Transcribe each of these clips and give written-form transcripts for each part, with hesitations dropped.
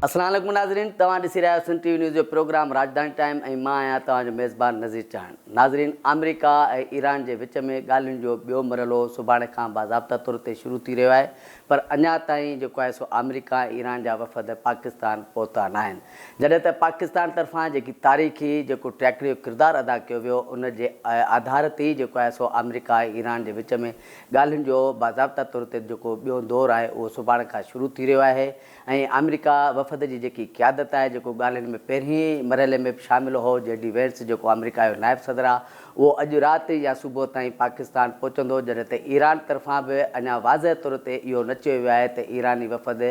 अस्सलाम वालेकुम नाज़रीन, तव्हां ॾिसी रहिया आहियो सन टीवी न्यूज़ जो प्रोग्राम राजधानी टाइम ऐं मां आहियां तव्हांजो मेज़बान नज़ीर चाहन। नाज़रीन, अमेरिका ऐं ईरान जे विच में ॻाल्हियुनि जो ॿियो मरहलो सुभाणे खां बाज़ाब्ता तौर ते शुरू थी रहियो आहे, पर अञा ताईं जेको आहे सो अमेरिका ऐं ईरान जा वफ़द पाकिस्तान पहुता न आहिनि। जॾहिं त पाकिस्तान तरफ़ां जेकी तारीख़ी जेको ट्रैकरी जो किरदारु अदा कयो वियो, उन जे आधार ते ई जेको आहे सो अमेरिका ऐं ईरान जे विच में ॻाल्हियुनि जो बाज़ाब्ता तौर ते जेको ॿियो दौरु आहे उहो सुभाणे खां शुरू थी रहियो आहे। ऐं अमेरिका वफ़द जी जेकी क़यादत आहे, जेको ॻाल्हियुनि में पहिरीं मरहले में शामिलु हो, जेडी वेंस जेको अमेरिका जो नायब सदर आहे, उहो अॼु राति या सुबुह ताईं पाकिस्तान पहुचंदो। जॾहिं त ईरान तरफ़ां बि अञा वाज़ह तौर ते इहो न चयो वियो आहे त ईरानी वफ़द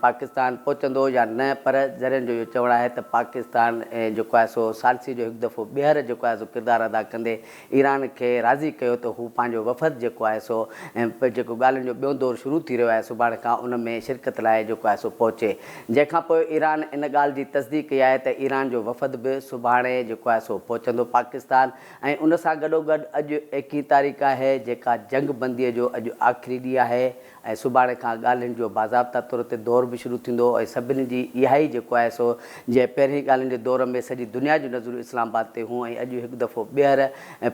पाकिस्तान पहुचंदो या न, पर जॾहिं जो इहो चवणु आहे त पाकिस्तान जेको आहे सो सालसी जो हिकु दफ़ो ॿीहर जेको आहे सो किरदारु अदा कंदे ईरान खे राज़ी कयो त हू पंहिंजो वफ़द जेको आहे सो जेको ॻाल्हियुनि जो ॿियों दौरु शुरू थी रहियो आहे, सुभाणे खां उन में शिरकत लाइ जेको आहे सो पहुचे। जंहिंखां पोइ ईरान इन ॻाल्हि जी तस्दीक कई आहे त ईरान जो वफ़द बि सुभाणे जेको आहे सो पहुचंदो पाकिस्तान। ऐं उन सां गॾोगॾु अॼु 21 तारीख़ आहे, जेका जंग बंदीअ जो अॼु आख़िरी ॾींहुं आहे। ऐं सुभाणे खां ॻाल्हियुनि जो बाज़ाब्ता तौर ते दौरु बि शुरू थींदो। ऐं सभिनी जी इहा ई जेको आहे सो जंहिं पहिरीं ॻाल्हियुनि जे दौर में सॼी दुनिया जूं नज़रूं इस्लामाबाद ते हुयूं, ऐं अॼु हिकु दफ़ो ॿीहर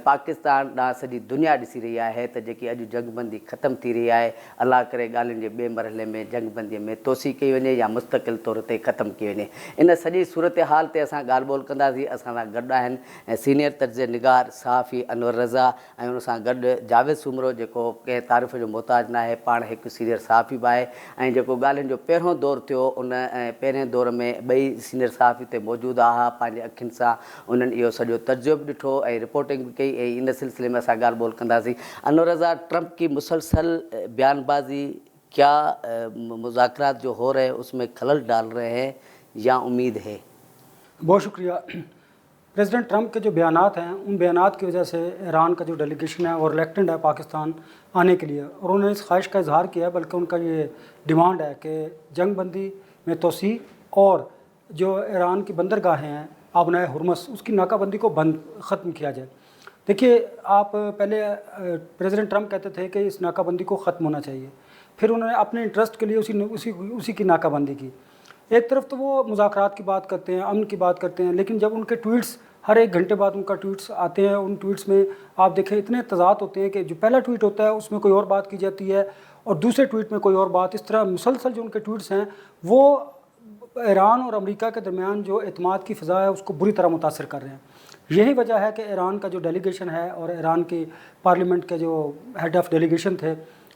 पाकिस्तान ॾांहुं सॼी दुनिया ॾिसी रही आहे त जेकी अॼु जंगबंदी ख़तमु थी रही आहे, अलाह करे ॻाल्हियुनि जे ॿिए मरहले में जंगबंदीअ में तोसी कई वञे या मुस्तक़िल तौर ते ख़तमु कई वञे। इन सॼी सूरत हाल ते असां ॻाल्हि ॿोल कंदासीं। असां सां गॾु आहिनि सीनियर तर्ज़ निगार सहाफ़ी अनवर रज़ा, ऐं उन सां गॾु जावेद सुमरो, जेको कंहिं तारीफ़ जो मुहताज न आहे, पाण हिकु सीनियर सहाफ़ी बि आहे। ऐं जेको ॻाल्हियुनि जो पहिरियों दौरु थियो, उन पहिरें दौर में ॿई सीनियर सहाफ़ी ते मौजूदु हुआ। पंहिंजे अखियुनि सां उन्हनि इहो सॼो तर्जुमो बि ॾिठो ऐं रिपोर्टिंग बि कई, ऐं इन सिलसिले में असां ॻाल्हि ॿोल कंदासीं। अनवर रज़ा, ट्रंप की मुसलसल बयानबाजी क्या मुज़ाकरात जो हो रहे हैं उसमें खलल डाल रहे हैं या उम्मीद है? बहुत शुक्रिया। प्रेसिडेंट ट्रंप के जो बयानात हैं, उन बयानात की वजह से ईरान का जो डेलीगेशन है वो रिलेक्टेंट है पाकिस्तान आने के लिए, और उन्होंने इस ख्वाहिश का इजहार किया है, बल्कि उनका ये डिमांड है कि जंग बंदी में तोसी और जो ईरान की बंदरगाहें हैं आबनाए हुर्मस, उसकी नाकाबंदी को बंद ख़त्म किया जाए। देखिए, आप पहले प्रेसिडेंट ट्रंप कहते थे कि इस नाकाबंदी को ख़त्म होना चाहिए, फिर उन्होंने अपने इंटरेस्ट के लिए उसी की नाकाबंदी की। एक तरफ तो वो मुज़ाकरात की बात करते हैं, अमन की बात करते हैं, लेकिन जब उनके ट्वीट्स हर एक घंटे बाद उनका ट्वीट्स आते हैं, उन ट्वीट्स में आप देखें इतने तज़ाद होते हैं कि जो पहला ट्वीट होता है उसमें कोई और बात की जाती है और दूसरे ट्वीट में कोई और बात। इस तरह मुसलसल जो उनके ट्वीट्स हैं वो ईरान और अमेरिका के दरमियान जो एतमाद की फ़ज़ा है उसको बुरी तरह मुतासर कर रहे हैं। यही वजह है कि ईरान का जो डेलीगेशन है और ईरान की पार्लियामेंट के जो हेड ऑफ़ डेलीगेशन थे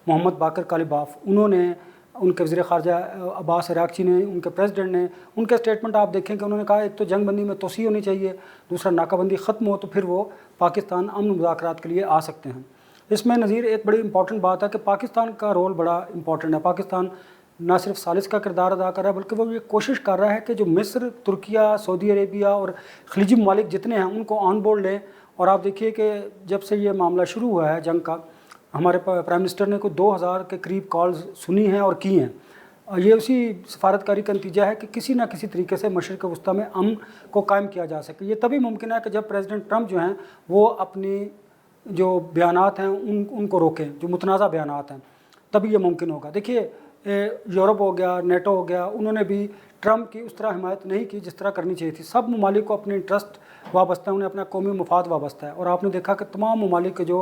मोहम्मद बाकर कालिबाफ, उन्होंने, उनके वज़ीर ख़ारजा अब्बास अराग़ची ने, उनके प्रेसिडेंट ने, उनके स्टेटमेंट आप देखें कि उन्होंने कहा एक तो जंग बंदी में तोसी होनी चाहिए, दूसरा नाकाबंदी ख़त्म हो तो फिर वो पाकिस्तान अमन मुज़ाकरात के लिए आ सकते हैं। इसमें नज़ीर एक बड़ी इंपॉर्टेंट बात है कि पाकिस्तान का रोल बड़ा इंपॉर्टेंट है। पाकिस्तान ना सिर्फ सालिस का किरदार अदा कर रहा है, बल्कि वो ये कोशिश कर रहा है कि जो मिस्र, तुर्किया, सऊदी अरेबिया और खलीजी ममालिक जितने हैं उनको ऑन बोर्ड लें। और आप देखिए कि जब से ये मामला शुरू हुआ है जंग का, हमारे प्राइम मिनिस्टर ने कोई 2000 के करीब कॉल्स सुनी हैं और की हैं। ये उसी सफारतकारी का नतीजा है कि किसी न किसी तरीके से मशरिक़ वस्ती में अमन को कायम किया जा सके। ये तभी मुमकिन है कि जब प्रेसिडेंट ट्रंप जो हैं वो अपनी जो बयानात हैं उनको रोकें, जो मुतनाज़ा बयानात हैं, तभी ये मुमकिन होगा। देखिए, यूरोप हो गया, नेटो हो गया, उन्होंने भी ट्रंप की उस तरह हिमायत नहीं की जिस तरह करनी चाहिए थी। सब ममालिक को अपने इंटरेस्ट वाबस्ता है, उन्हें अपना कौमी मफाद वाबस्ता है। और आपने देखा कि तमाम ममालिक के जो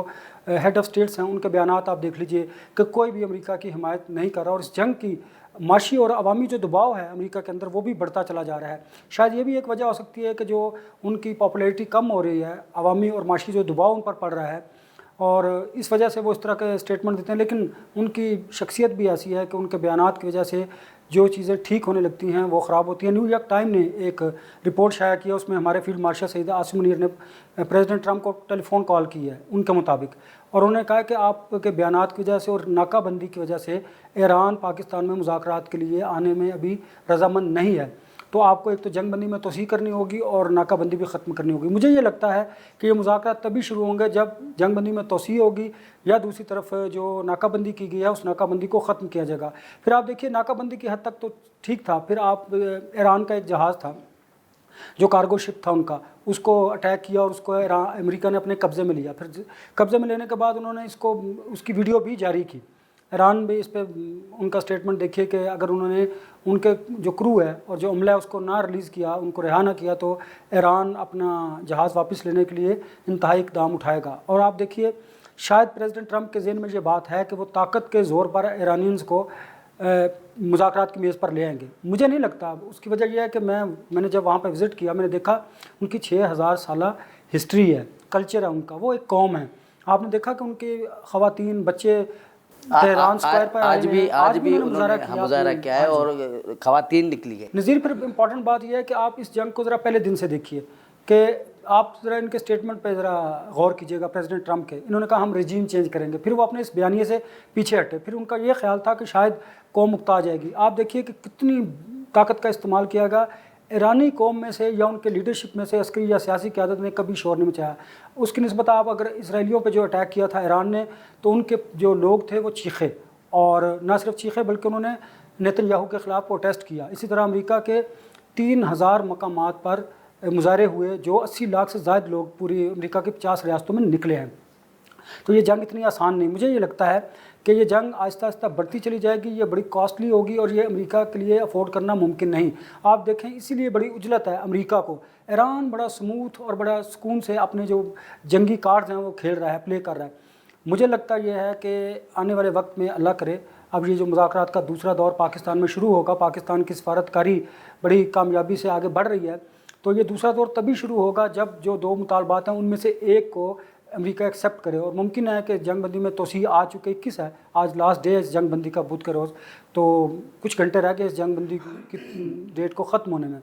हेड ऑफ़ स्टेट्स हैं उनके बयानात आप देख लीजिए कि कोई भी अमेरिका की हिमायत नहीं कर रहा। और इस जंग की माशी और अवामी जो दबाव है अमेरिका के अंदर वो भी बढ़ता चला जा रहा है। शायद ये भी एक वजह हो सकती है कि जो उनकी पॉपुलैरिटी कम हो रही है, अवामी और माशी जो दबाव उन पर पड़ रहा है, और इस वजह से वो इस तरह के स्टेटमेंट देते हैं। लेकिन उनकी शख्सियत भी ऐसी है कि उनके बयानात की वजह से जो चीज़ें ठीक होने लगती हैं वो ख़राब होती हैं। न्यूयॉर्क टाइम ने एक रिपोर्ट शाया किया, उसमें हमारे फील्ड मार्शल सईद आसिम मुनीर ने प्रेसिडेंट ट्रंप को टेलीफोन कॉल की है उनके मुताबिक, और उन्होंने कहा कि आपके बयानात की वजह से और नाकाबंदी की वजह से ईरान पाकिस्तान में मुज़ाकरात के लिए आने में अभी रज़ामंद नहीं है, तो आपको एक तो जंग बंदी में तोसी करनी होगी और नाकाबंदी भी ख़त्म करनी होगी। मुझे ये लगता है कि ये मुज़ाकरात तभी शुरू होंगे जब जंग बंदी में तोसी होगी या दूसरी तरफ जो नाकाबंदी की गई है उस नाकाबंदी को ख़त्म किया जाएगा। फिर आप देखिए, नाकाबंदी की हद तक तो ठीक था, फिर आप ईरान का एक जहाज़ था जो कार्गो शिप था उनका, उसको अटैक किया और उसको अमेरिका ने अपने कब्ज़े में लिया। फिर कब्ज़े में लेने के बाद उन्होंने उसकी वीडियो भी जारी की। ईरान भी इस पे उनका स्टेटमेंट देखिए कि अगर उन्होंने उनके जो क्रू है और जो अमला है उसको ना रिलीज़ किया, उनको रिहा ना किया, तो ईरान अपना जहाज़ वापस लेने के लिए इंतहाई इक़दाम उठाएगा। और आप देखिए शायद प्रेसिडेंट ट्रंप के ज़हन में ये बात है कि वो ताकत के ज़ोर पर ईरानियंस को मुज़ाकरात की मेज़ पर ले आएंगे। मुझे नहीं लगता। उसकी वजह यह है कि मैंने जब वहाँ पर विज़िट किया, मैंने देखा उनकी 6000 साल हिस्ट्री है, कल्चर है उनका, वो एक कौम है। आपने देखा कि उनके ख़वातीन बच्चे तेहरान स्क्वायर पर आज भी उन्होंने मुजाहरा किया है और ख़वातीन निकली है। नज़ीर, फिर इम्पॉर्टेंट बात यह है कि आप इस जंग को ज़रा पहले दिन से देखिए कि आप ज़रा इनके स्टेटमेंट पे ज़रा गौर कीजिएगा प्रेसिडेंट ट्रंप के। इन्होंने कहा हम रजीम चेंज करेंगे, फिर वो अपने इस बयानिए से पीछे हटे। फिर उनका ये ख्याल था कि शायद कौम मुक्ता जाएगी। आप देखिए कि कितनी ताकत का इस्तेमाल किया गया। ईरानी कौम में से या उनके लीडरशिप में से अस्करी या सियासी क़यादत ने कभी शोर नहीं मचाया। उसकी निस्बत आप अगर इसराइलियों पे जो अटैक किया था ईरान ने, तो उनके जो लोग थे वो चीखे, और ना सिर्फ चीखे बल्कि उन्होंने नेतन्याहू के ख़िलाफ़ प्रोटेस्ट किया। इसी तरह अमेरिका के 3000 मकामात पर मुजाहरे हुए, जो 80 लाख से ज़ायद लोग पूरी अमेरिका की 50 रियासतों में निकले हैं। तो ये जंग इतनी आसान नहीं। मुझे ये लगता है कि ये जंग आहिस्ता आहिस्ता बढ़ती चली जाएगी, ये बड़ी कॉस्टली होगी और ये अमेरिका के लिए अफोर्ड करना मुमकिन नहीं। आप देखें, इसीलिए बड़ी उजलत है अमेरिका को। ईरान बड़ा स्मूथ और बड़ा सुकून से अपने जो जंगी कार्ड्स हैं वो खेल रहा है, प्ले कर रहा है। मुझे लगता यह है कि आने वाले वक्त में अल्लाह करे, अब ये जो मुज़ाकरात का दूसरा दौर पाकिस्तान में शुरू होगा, पाकिस्तान की सफारतकारी बड़ी कामयाबी से आगे बढ़ रही है, तो ये दूसरा दौर तभी शुरू होगा जब जो दो मुतालबात हैं उनमें से एक को अमेरिका एक्सेप्ट करे। और मुमकिन है कि जंग बंदी में तोसी आ चुके 21 है, आज लास्ट डे है इस जंग बंदी का, बुध के रोज़, तो कुछ घंटे रह गए इस जंग बंदी की डेट को ख़त्म होने में।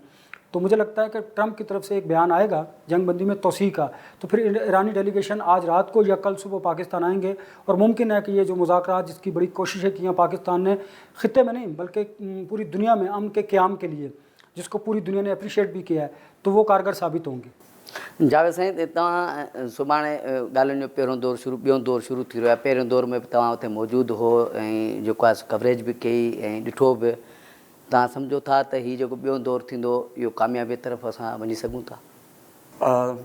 तो मुझे लगता है कि ट्रंप की तरफ से एक बयान आएगा जंग बंदी में तोसी का, तो फिर ईरानी डेलीगेशन आज रात को या कल सुबह पाकिस्तान आएंगे। और मुमकिन है कि ये जो मुज़ाकरात जिसकी बड़ी कोशिशें की हैं पाकिस्तान ने, ख़ित्ते में नहीं बल्कि पूरी दुनिया में अमन के क़याम के लिए, जिसको पूरी दुनिया ने अप्रिशिएट भी किया है, तो वो कारगर साबित होंगी। जावेद साईं, तव्हां सुभाणे ॻाल्हियुनि जो ॿियों दौर शुरू थी रहियो आहे। पहिरियों दौर में बि तव्हां उते मौजूदु हो ऐं जेको आहे कवरेज बि कई ऐं ॾिठो बि। तव्हां सम्झो था त हीउ जेको ॿियों दौर थींदो, इहो कामयाबी तरफ़ असां वञी सघूं था?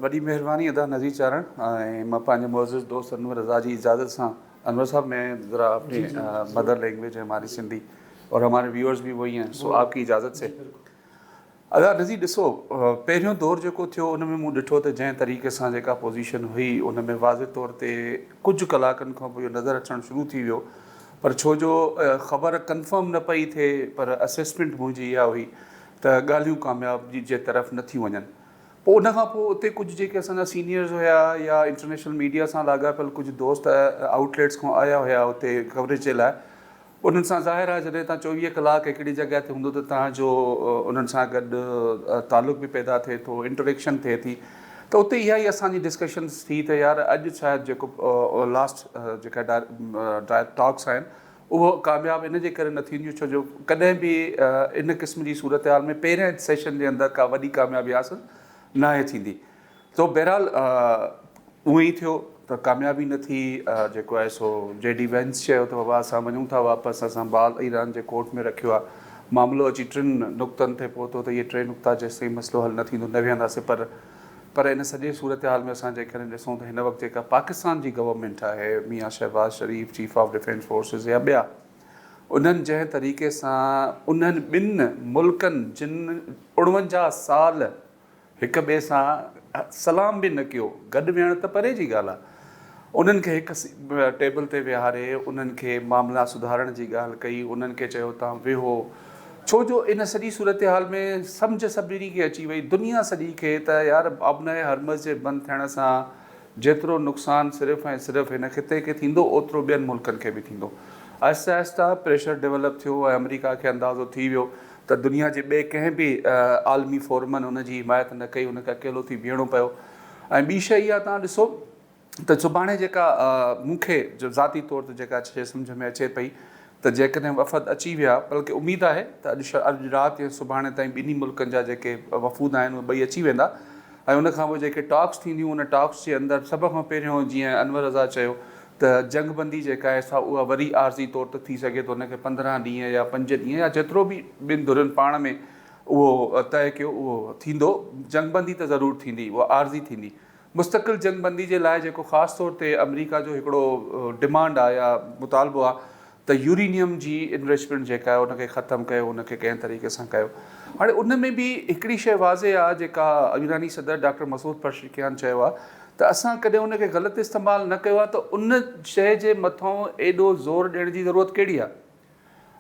वॾी महिरबानी अदा नज़ीर चारण। ऐं मां पंहिंजे मुअज़्ज़िज़ दोस्त अनवर रज़ा जी इजाज़त सां, अनवर साहब मैं ज़रा अपनी मदर लैंग्वेज है हमारी सिंधी और हमारे व्यूअर्स भी वही हैं, सो आपकी इजाज़त से अदा नज़ीर ॾिसो, पहिरियों दौर जेको थियो उन में मूं ॾिठो त जंहिं तरीक़े सां जेका पोज़ीशन हुई उन में वाज़े तौर ते कुझु कलाकनि खां पोइ इहो नज़र अचणु शुरू थी वियो, पर छो जो ख़बर कंफर्म न पई थिए, पर असेसमेंट मुंहिंजी इहा हुई त ॻाल्हियूं कामयाबी जे तरफ़ नथियूं वञनि। पोइ उन खां पोइ उते कुझु जेके असांजा सीनियर्स हुया या इंटरनेशनल मीडिया सां लाॻापियल कुझु दोस्त आउटलेट्स खां आया हुया उते कवरेज जे लाइ, उन्हनि सां ज़ाहिर आहे जॾहिं तव्हां 24 कलाक हिकिड़ी जॻह ते हूंदो त तव्हांजो उन्हनि सां गॾु तालुक़ बि पैदा थिए थो, इंटरेक्शन थिए थी। त उते इहा ई असांजी डिस्कशन्स थी त यार अॼु शायदि जेको लास्ट जेका टॉक्स आहिनि उहो कामयाबु इन जे करे न थींदियूं, छो जो कॾहिं बि इन क़िस्म जी सूरत हाल में पहिरें सेशन जे अंदरि का वॾी कामयाबी हासिलु न आहे थींदी। तो बहरहाल उहो ई थियो त कामयाबी न थी। जेको आहे सो JD Vance चयो त बाबा असां वञूं था वापसि, असां बाल ईरान जे कोर्ट में रखियो आहे, मामिलो अची 3 नुक़्तनि ते पहुतो त इहे 3 नुक़्ता जेसिताईं मसइलो हल न थींदो न विहंदासीं। पर इन सॼे सूरत हाल में असां जेकॾहिं ॾिसूं त हिन वक़्तु जेका पाकिस्तान जी गवर्नमेंट आहे, मियाँ शहबाज़ शरीफ़ चीफ ऑफ डिफेंस फोर्सिस या ॿिया, उन्हनि जंहिं तरीक़े सां उन्हनि ॿिनि मुल्कनि जिन 49 साल हिक ॿिए सां सलाम बि न कयो, गॾु विहण त परे जी ॻाल्हि आहे, उन्हनि खे हिकु टेबल ते विहारे उन्हनि खे मामला सुधारण जी ॻाल्हि कई, उन्हनि खे चयो तव्हां वेहो, छो जो इन सॼी सूरत हाल में सम्झ सभिनी खे अची वई, दुनिया सॼी खे, त यार आबनाए हरमज़ जे बंदि थियण सां जेतिरो नुक़सानु सिर्फ़ु ऐं सिर्फ़ु हिन ख़िते खे थींदो ओतिरो ॿियनि मुल्कनि खे बि थींदो। आहिस्ता आहिस्ता प्रेशर डेवलप थियो ऐं अमेरिका खे अंदाज़ो थी वियो त दुनिया जे ॿिए कंहिं बि आलमी फोरमनि हुनजी हिमायत न कई, हुनखे अकेलो थी बीहणो पियो। ऐं ॿी शइ इहा तव्हां ॾिसो त सुभाणे जेका मूंखे जो ज़ाती तौर ते जेका शइ सम्झ में अचे पई त जेकॾहिं वफ़द अची विया, बल्कि उमेदु आहे त अॼु राति या सुभाणे ताईं ॿिन्ही मुल्कनि जा जेके वफ़ूद आहिनि उहे ॿई अची वेंदा ऐं उनखां पोइ जेके टॉक्स थींदियूं उन टॉक्स जे अंदरि सभ खां पहिरियों जीअं अनवर रज़ा चयो त जंग बंदी जेका आहे सा उहा वरी आर्ज़ी तौर ते थी सघे थो, उनखे 15 ॾींहं या 5 ॾींहं या जेतिरो बि ॿिनि धुरनि पाण में उहो तय कयो उहो थींदो। जंग बंदी त ज़रूरु थींदी, उहा आर्ज़ी थींदी। मुस्तक़िल जंग बंदी जे लाइ जेको ख़ासि तौर ते अमरीका जो हिकिड़ो डिमांड आहे या मुतालबो आहे त त यूरेनियम जी इन्वेस्टमेंट जेका आहे उनखे ख़तमु कयो, उनखे कंहिं तरीक़े सां कयो। हाणे उन में बि हिकिड़ी शइ वाज़े आहे जेका ईरानी सदर डॉक्टर मसूद पेज़ेशकियान चयो आहे त असां कॾहिं उनखे ग़लति इस्तेमालु न कयो आहे, त उन शइ जे मथां एॾो ज़ोर ॾियण जी ज़रूरत कहिड़ी आहे?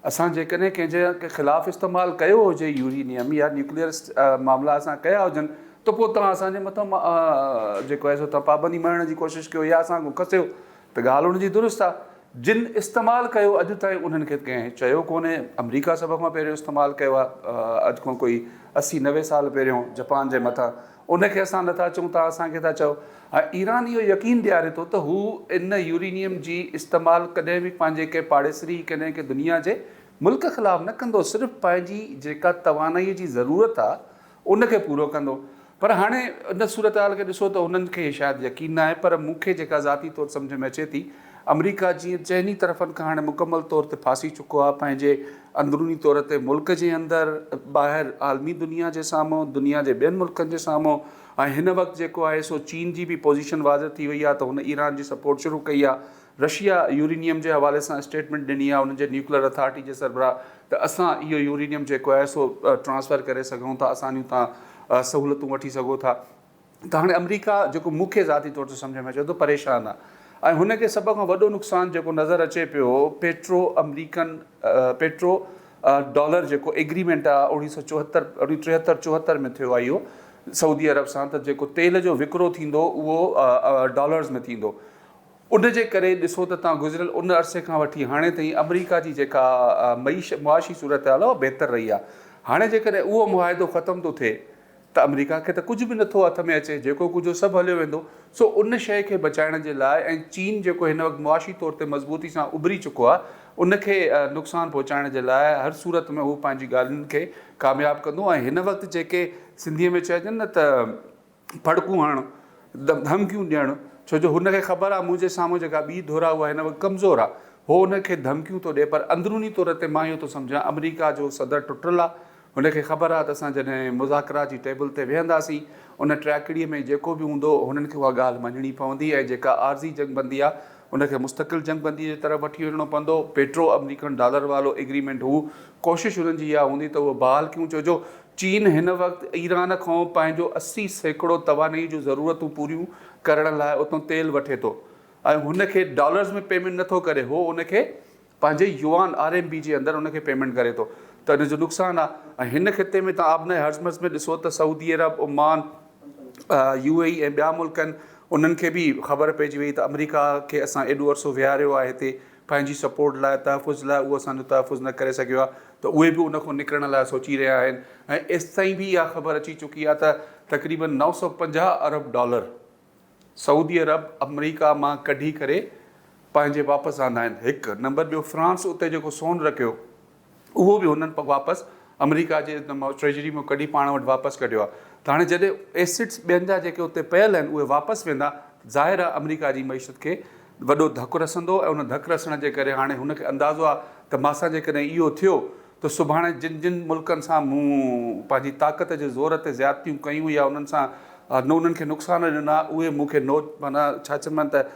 असां जेकॾहिं कंहिंजे ख़िलाफ़ु इस्तेमालु कयो हुजे यूरेनियम या न्यूक्लियर मामला असां कया हुजनि, त पोइ तव्हां असांजे मथां जेको आहे सो तव्हां पाबंदी मञण जी कोशिशि कयो या असां खसियो, त ॻाल्हि हुनजी दुरुस्त आहे। जिन इस्तेमालु कयो अॼु ताईं उन्हनि खे कंहिं चयो कोन्हे। अमरीका सभ खां पहिरियों इस्तेमालु कयो आहे, अॼु खां कोई 80-90 साल पहिरियों जापान जे मथां, उनखे असां नथा चऊं, तव्हां असांखे था चओ। ऐं ईरान इहो यकीन ॾियारे थो त हू इन यूरेनियम जी इस्तेमालु कॾहिं बि पंहिंजे कंहिं पाड़ेसरी कॾहिं कंहिं दुनिया जे मुल्क ख़िलाफ़ु न कंदो, सिर्फ़ु पंहिंजी जेका तवानाईअ जी ज़रूरत आहे उनखे पूरो कंदो। पर हाणे इन सूरत हाल खे ॾिसो त उन्हनि खे शायदि यकीन न आहे, पर मूंखे जेका ज़ाती तौरु सम्झ में अचे थी, अमरीका जीअं चइनी तरफ़नि खां हाणे मुकमल तौर ते फासी चुको आहे, पंहिंजे अंदरूनी तौर ते मुल्क जे अंदरि, ॿाहिरि आलमी दुनिया जे साम्हूं, दुनिया जे ॿियनि मुल्कनि जे साम्हूं। ऐं हिन वक़्तु जेको आहे सो चीन जी बि पोज़ीशन वाज़ थी वई आहे, त हुन ईरान जी सपोर्ट शुरू कई आहे। रशिया यूरेनियम जे हवाले सां स्टेटमेंट ॾिनी आहे उन्हनि जे न्यूक्लियर अथॉरिटी जे सरबराह, त असां इहो यूरेनियम जेको आहे सो ट्रांसफ़र करे सघूं था, असांजूं तव्हां सहूलियतूं वठी सघो था। त हाणे अमरीका जेको मूंखे ज़ाती तौर ते सम्झ में अचे थो परेशान आहे, ऐं हुनखे सभ खां वॾो नुक़सानु जेको नज़र अचे पियो, पेट्रो डॉलर जेको एग्रीमेंट आहे 1973-74 में थियो आहे इहो सऊदी अरब सां, त जेको तेल जो विकिरो थींदो उहो डॉलर्स में थींदो। उन जे करे ॾिसो त तव्हां गुज़िरियल उन अरसे खां वठी हाणे ताईं अमरीका जी जेका मुआशी सूरत हाल आहे बहितरु रही आहे। हाणे जेकॾहिं उहो मुआहिदो ख़तमु थो थिए त अमरीका खे त कुझु बि नथो हथ में अचे, जेको कुझु सभु हलियो वेंदो। सो उन शइ खे बचाइण जे लाइ, ऐं चीन जेको हिन वक़्तु मुआशी तौर ते मज़बूती सां उभरी चुको आहे, उनखे नुक़सानु पहुचाइण जे लाइ हर सूरत में हू पंहिंजी ॻाल्हियुनि खे कामयाबु कंदो। ऐं हिन वक़्तु जेके सिंधीअ में चइजनि न त फड़कूं हणणु, धमकियूं ॾियणु, छो जो हुनखे ख़बर आहे मुंहिंजे साम्हूं जेका ॿी धुर आहे उहा हिन वक़्तु कमज़ोर आहे, हो हुनखे धमकियूं थो ॾिए। पर अंदरूनी तौर ते मां इहो थो सम्झां अमरीका जो सदर टुटल आहे, हुनखे ख़बर आहे त असां जॾहिं मुज़ाकरा जी टेबल ते वेहंदासीं उन ट्रैकड़ीअ में जेको बि हूंदो हुननि खे उहा ॻाल्हि मञणी पवंदी, ऐं जेका आर्ज़ी जंगबंदी आहे उनखे मुस्तक़िल जंगबंदी जे तरफ़ वठी वञिणो पवंदो। पेट्रो अमरीकन डॉलर वारो एग्रीमेंट, हू कोशिशि हुननि जी इहा हूंदी त उहो बहाल कयूं, छो जो चीन हिन वक़्तु ईरान खां पंहिंजो 80% तवानाई जूं ज़रूरतूं पूरियूं करण लाइ उतां तेल वठे थो, ऐं हुनखे डॉलर्स में पेमेंट नथो करे, हो उनखे पंहिंजे युआन RMB जे अंदरि उनखे पेमेंट करे थो, त इन जो नुक़सानु आहे। ऐं हिन ख़िते में तव्हां आबने हर्ज़मस में ॾिसो त सऊदी अरब, ओमान, UAE ऐं ॿिया मुल्कनि, उन्हनि खे बि ख़बर पइजी वई त अमरीका खे असां एॾो अरसो विहारियो आहे हिते पंहिंजी सपोर्ट लाइ, तहफ़ुज़ लाइ, उहो असांजो तहफ़ुज़ न करे सघियो आहे, त उहे बि उन खां निकिरण लाइ सोची रहिया आहिनि। ऐं एसि ताईं बि इहा ख़बर अची चुकी आहे त तक़रीबन $950 अरब सऊदी अरब अमरीका मां कढी करे पंहिंजे वापसि आंदा आहिनि। हिकु नंबर, ॿियो फ्रांस उते जेको सोन रखियो उहो बि हुननि वापसि अमरीका जे ट्रेजरी में कढी पाण वटि वापसि कढियो आहे। त हाणे जॾहिं एसिड्स ॿियनि जा जेके उते पियल आहिनि उहे वापसि वेंदा, ज़ाहिर आहे अमरीका जी मईशत खे वॾो धकु रसंदो, ऐं उन धकु रसण जे करे हाणे हुनखे अंदाज़ो आहे त मासां जेकॾहिं इहो थियो त सुभाणे जिन मुल्कनि सां मूं पंहिंजी ताक़त जे ज़ोर ते ज़्यादतियूं कयूं या उन्हनि सां उन्हनि खे नुक़सानु ॾिना, उहे मूंखे माना छा चवनि त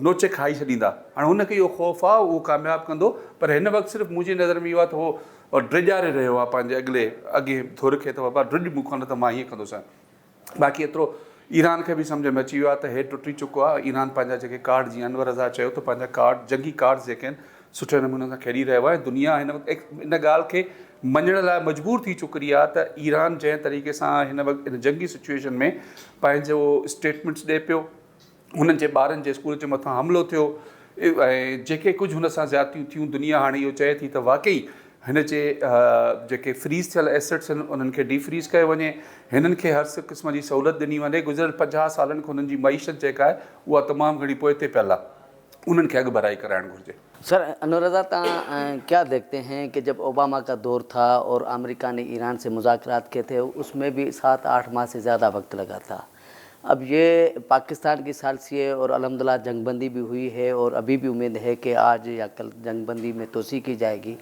नोचे खाई छॾींदा। हाणे हुनखे इहो ख़ौफ़ आहे, उहो कामयाबु कंदो। पर हिन वक़्तु सिर्फ़ु मुंहिंजी नज़र में इहो आहे त उहो ड्रिॼारे रहियो आहे पंहिंजे अॻे धुर खे, त बाबा ड्रिॼ मूंखां, न त मां हीअं कंदुसि। बाक़ी एतिरो ईरान खे बि सम्झ में अची वियो आहे त हे टुटी चुको आहे। ईरान पंहिंजा जेके कार्ड, जीअं अनवर रज़ा चयो त पंहिंजा कार्ड, जंगी कार्ड्स जेके आहिनि, सुठे नमूने सां खेॾी रहियो आहे। दुनिया हिन वक़्तु इन ॻाल्हि खे मञण लाइ मजबूर थी चुकी आहे त ईरान जंहिं तरीक़े सां हिन वक़्तु इन जंगी सिचुएशन में पंहिंजो स्टेटमेंट्स ॾिए पियो, हुननि जे ॿारनि जे स्कूल जे मथां हमिलो थियो, ऐं जेके कुझु हुन सां ज़्यादतियूं थियूं, दुनिया हाणे इहो चए थी त वाक़ई हिन जे जेके फ्रीज़ थियल एसेट्स आहिनि उन्हनि खे डीफ्रीज़ कयो वञे, हिननि खे हर क़िस्म जी सहूलियत ॾिनी वञे। गुज़िरियल 50 सालनि खां हुननि जी मईशत जेका आहे उहा तमामु घणी पोइ ते पियल आहे, उन्हनि खे अॻु भराई कराइणु घुरिजे। सर अनवर रज़ा, क्या देखते हैं कि जब ओबामा का दौर था और अमेरिका ने ईरान से मुज़ाकरात किए थे, उसमें भी 7-8 माह से ज़्यादा वक्त लगा था। अब ये पाकिस्तान की सालसिए और अल्हम्दुलिल्लाह जंगबंदी भी हुई है, और अभी भी उम्मीद है कि आज या कल जंगबंदी में तोसी की जाएगी।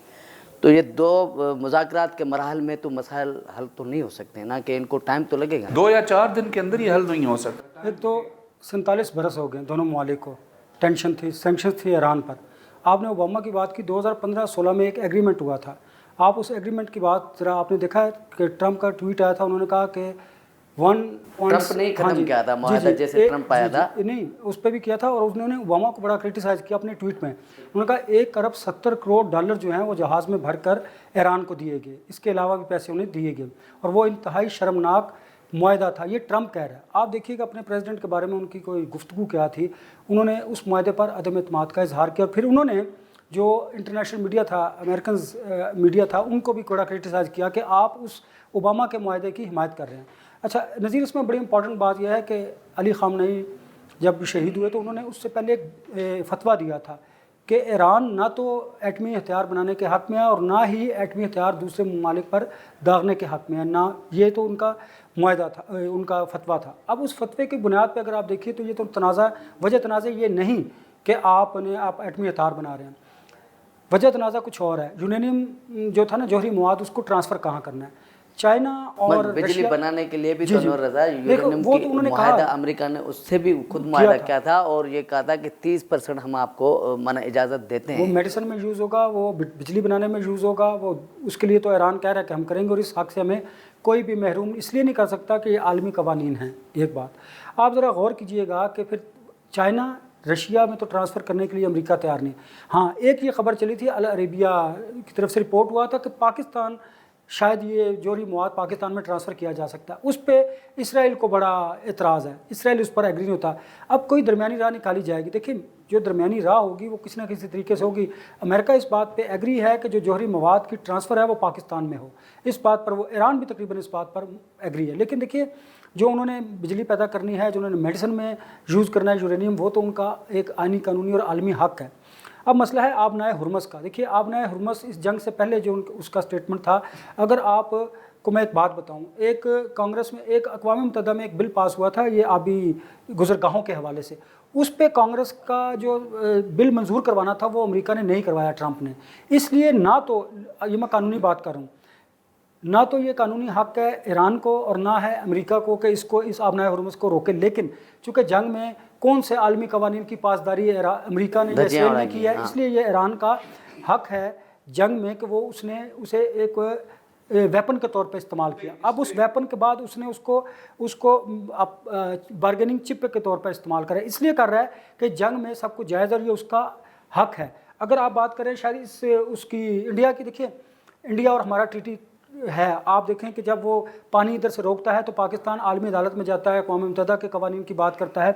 तो ये दो मुज़ाकरात के मराहल में तो मसाइल हल तो नहीं हो सकते ना, कि इनको टाइम तो लगेगा। 2 या 4 दिन के अंदर ही हल नहीं हो सकता। एक तो 47 बरस हो गए दोनों ममालिक को, टेंशन थी, सेंक्शन थी ईरान पर। آپ نے اوباما کی بات کی, 2015-16 میں ایک ایگریمنٹ ہوا تھا. آپ اس ایگریمنٹ کی بات ذرا آپ نے دیکھا ہے کہ ٹرمپ کا ٹویٹ آیا تھا, انہوں نے کہا کہ ٹرمپ نے ختم کیا تھا معاہدہ جیسے ٹرمپ آیا تھا, نہیں اس پہ بھی کیا تھا, اور انہوں نے اوباما کو بڑا کرٹیسائز کیا اپنے ٹویٹ میں. انہوں نے کہا 1 ارب 70 کروڑ ڈالر جو ہیں وہ جہاز میں بھر کر ایران کو دیے گئے, اس کے علاوہ بھی پیسے انہیں دیے گئے, اور وہ انتہائی شرمناک معاہدہ تھا. یہ ٹرمپ کہہ رہا ہے. آپ دیکھیے کہ اپنے پریزیڈنٹ کے بارے میں ان کی کوئی گفتگو کیا تھی, انہوں نے اس معاہدے پر عدم اعتماد کا اظہار کیا, اور پھر انہوں نے جو انٹرنیشنل میڈیا تھا, امریکنز میڈیا تھا, ان کو بھی بڑا کرٹیسائز کیا کہ آپ اس اوباما کے معاہدے کی حمایت کر رہے ہیں. اچھا نظیر, اس میں بڑی امپورٹنٹ بات یہ ہے کہ علی خامنئی جب شہید ہوئے تو انہوں نے اس سے پہلے ایک فتویٰ دیا تھا کہ ایران نہ تو ایٹمی ہتھیار بنانے کے حق میں ہے, اور نہ ہی ایٹمی ہتھیار دوسرے ممالک پر داغنے کے حق میں ہے, نہ یہ تو ان کا معاہدہ تھا, ان کا فتویٰ تھا. اب اس فتوے کی بنیاد پہ اگر آپ دیکھیے تو یہ تو وجہ تنازع یہ نہیں کہ آپ ایٹمی ہتھیار بنا رہے ہیں, وجہ تنازع کچھ اور ہے. یورینیم جو تھا نا, جوہری مواد, اس کو ٹرانسفر کہاں کرنا ہے. چائنا اور بجلی بنانے کے لیے بھی تو انور رضا یورینیم کی معاہدہ امریکہ نے اس سے بھی خود معاہدہ کیا تھا, اور یہ کہا تھا کہ 30% ہم آپ کو اجازت دیتے ہیں. وہ میڈیسن میں یوز ہوگا, وہ بجلی بنانے میں یوز ہوگا, وہ اس کے لیے تو ایران کہہ رہا ہے کہ ہم کریں گے, اور اس حق سے ہمیں کوئی بھی محروم اس لیے نہیں کر سکتا کہ یہ عالمی قوانین ہیں. ایک بات آپ ذرا غور کیجئے گا کہ پھر چائنا رشیا میں تو ٹرانسفر کرنے کے لیے امریکہ تیار نہیں. ہاں ایک یہ خبر چلی تھی, العربیہ کی طرف سے رپورٹ ہوا تھا کہ پاکستان شاید یہ جوہری مواد پاکستان میں ٹرانسفر کیا جا سکتا ہے. اس پہ اسرائیل کو بڑا اعتراض ہے, اسرائیل اس پر ایگری نہیں ہوتا. اب کوئی درمیانی راہ نکالی جائے گی. دیکھیں جو درمیانی راہ ہوگی وہ کسی نہ کسی طریقے سے ہوگی. امریکہ اس بات پہ ایگری ہے کہ جو جوہری مواد کی ٹرانسفر ہے وہ پاکستان میں ہو, اس بات پر وہ ایران بھی تقریباً اس بات پر ایگری ہے. لیکن دیکھیے جو انہوں نے بجلی پیدا کرنی ہے, جو انہوں نے میڈیسن میں یوز کرنا ہے یورینیم, وہ تو ان کا ایک آئینی قانونی اور عالمی حق ہے. اب مسئلہ ہے آبنائے ہرمز کا. دیکھیے آبنائے ہرمز اس جنگ سے پہلے جو اس کا سٹیٹمنٹ تھا, اگر آپ کو میں ایک بات بتاؤں, ایک کانگریس میں ایک اقوام متحدہ میں ایک بل پاس ہوا تھا یہ آبی گزرگاہوں کے حوالے سے, اس پہ کانگریس کا جو بل منظور کروانا تھا وہ امریکہ نے نہیں کروایا, ٹرمپ نے. اس لیے نہ تو یہ میں قانونی بات کر رہا ہوں, نہ تو یہ قانونی حق ہے ایران کو اور نہ ہے امریکہ کو کہ اس آبنائے ہرمز کو روکے. لیکن چونکہ جنگ میں کون سے عالمی قوانین کی پاسداری امریکہ نے یا اسرائیل نے کی ہے, اس لیے یہ ایران کا حق ہے جنگ میں کہ وہ اسے ایک ویپن کے طور پہ استعمال کیا. اب اس ویپن کے بعد اس نے اس کو بارگیننگ چپ کے طور پر استعمال کرا. اس لیے کر رہا ہے کہ جنگ میں سب کو جائز, اور یہ اس کا حق ہے. اگر آپ بات کریں شاید اس کی انڈیا کی, دیکھیے انڈیا اور ہمارا ٹریٹی ہے. آپ دیکھیں کہ جب وہ پانی ادھر سے روکتا ہے تو پاکستان عالمی عدالت میں جاتا ہے, اقوام متحدہ کے قوانین کی بات کرتا ہے.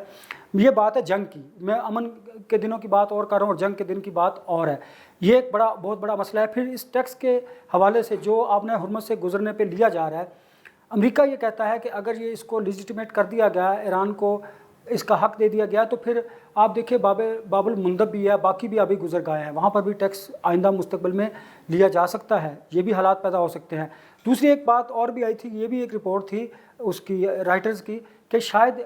یہ بات ہے جنگ کی, میں امن کے دنوں کی بات اور کر رہا ہوں اور جنگ کے دن کی بات اور ہے. یہ ایک بہت بڑا مسئلہ ہے. پھر اس ٹیکس کے حوالے سے جو آبنائے ہرمز سے گزرنے پہ لیا جا رہا ہے, امریکہ یہ کہتا ہے کہ اگر یہ اس کو لیجیٹیمیٹ کر دیا گیا, ایران کو اس کا حق دے دیا گیا, تو پھر آپ دیکھیں باب المندب بھی ہے, باقی بھی ابھی گزر گئے ہیں, وہاں پر بھی ٹیکس آئندہ مستقبل میں لیا جا سکتا ہے. یہ بھی حالات پیدا ہو سکتے ہیں. دوسری ایک بات اور بھی آئی تھی, یہ بھی ایک رپورٹ تھی اس کی رائٹرز کی, کہ شاید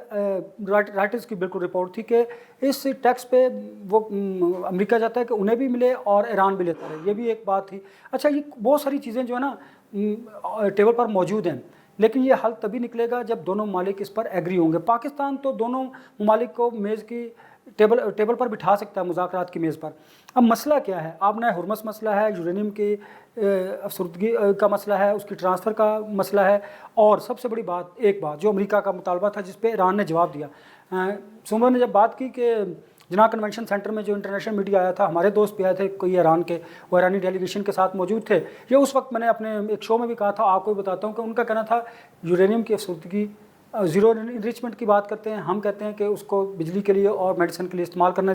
رائٹرز کی بالکل رپورٹ تھی کہ اس ٹیکس پہ وہ امریکہ چاہتا ہے کہ انہیں بھی ملے اور ایران بھی لیتا رہے. یہ بھی ایک بات تھی. اچھا یہ بہت ساری چیزیں جو ہے نا ٹیبل پر موجود ہیں, لیکن یہ حل تبھی نکلے گا جب دونوں ممالک اس پر ایگری ہوں گے. پاکستان تو دونوں ممالک کو میز کی ٹیبل پر بٹھا سکتا ہے, مذاکرات کی میز پر. اب مسئلہ کیا ہے؟ آبنائے ہرمز مسئلہ ہے, یورینیم کی افسردگی کا مسئلہ ہے, اس کی ٹرانسفر کا مسئلہ ہے, اور سب سے بڑی بات ایک بات جو امریکہ کا مطالبہ تھا جس پہ ایران نے جواب دیا. سومر نے جب بات کی کہ جناح کنونشن سینٹر میں جو انٹرنیشنل میڈیا آیا تھا, ہمارے دوست بھی آئے تھے کوئی ایران کے, وہ ایرانی ڈیلیگیشن کے ساتھ موجود تھے. یہ اس وقت میں نے اپنے ایک شو میں بھی کہا تھا, آپ کو بھی بتاتا ہوں کہ ان کا کہنا تھا یورینیم کی افسردگی, زیرو انریچمنٹ کی بات کرتے ہیں, ہم کہتے ہیں کہ اس کو بجلی کے لیے اور میڈیسن کے لیے استعمال کرنا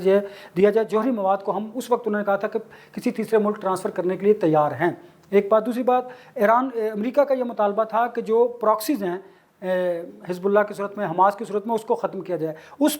دیا جائے. جوہری مواد کو ہم اس وقت انہوں نے کہا تھا کہ کسی تیسرے ملک ٹرانسفر کرنے کے لیے تیار ہیں. ایک بات. دوسری بات, امریکہ کا یہ مطالبہ تھا کہ جو پراکسیز ہیں حزب اللہ کی صورت میں, حماس کی صورت میں, اس کو ختم کیا جائے. اس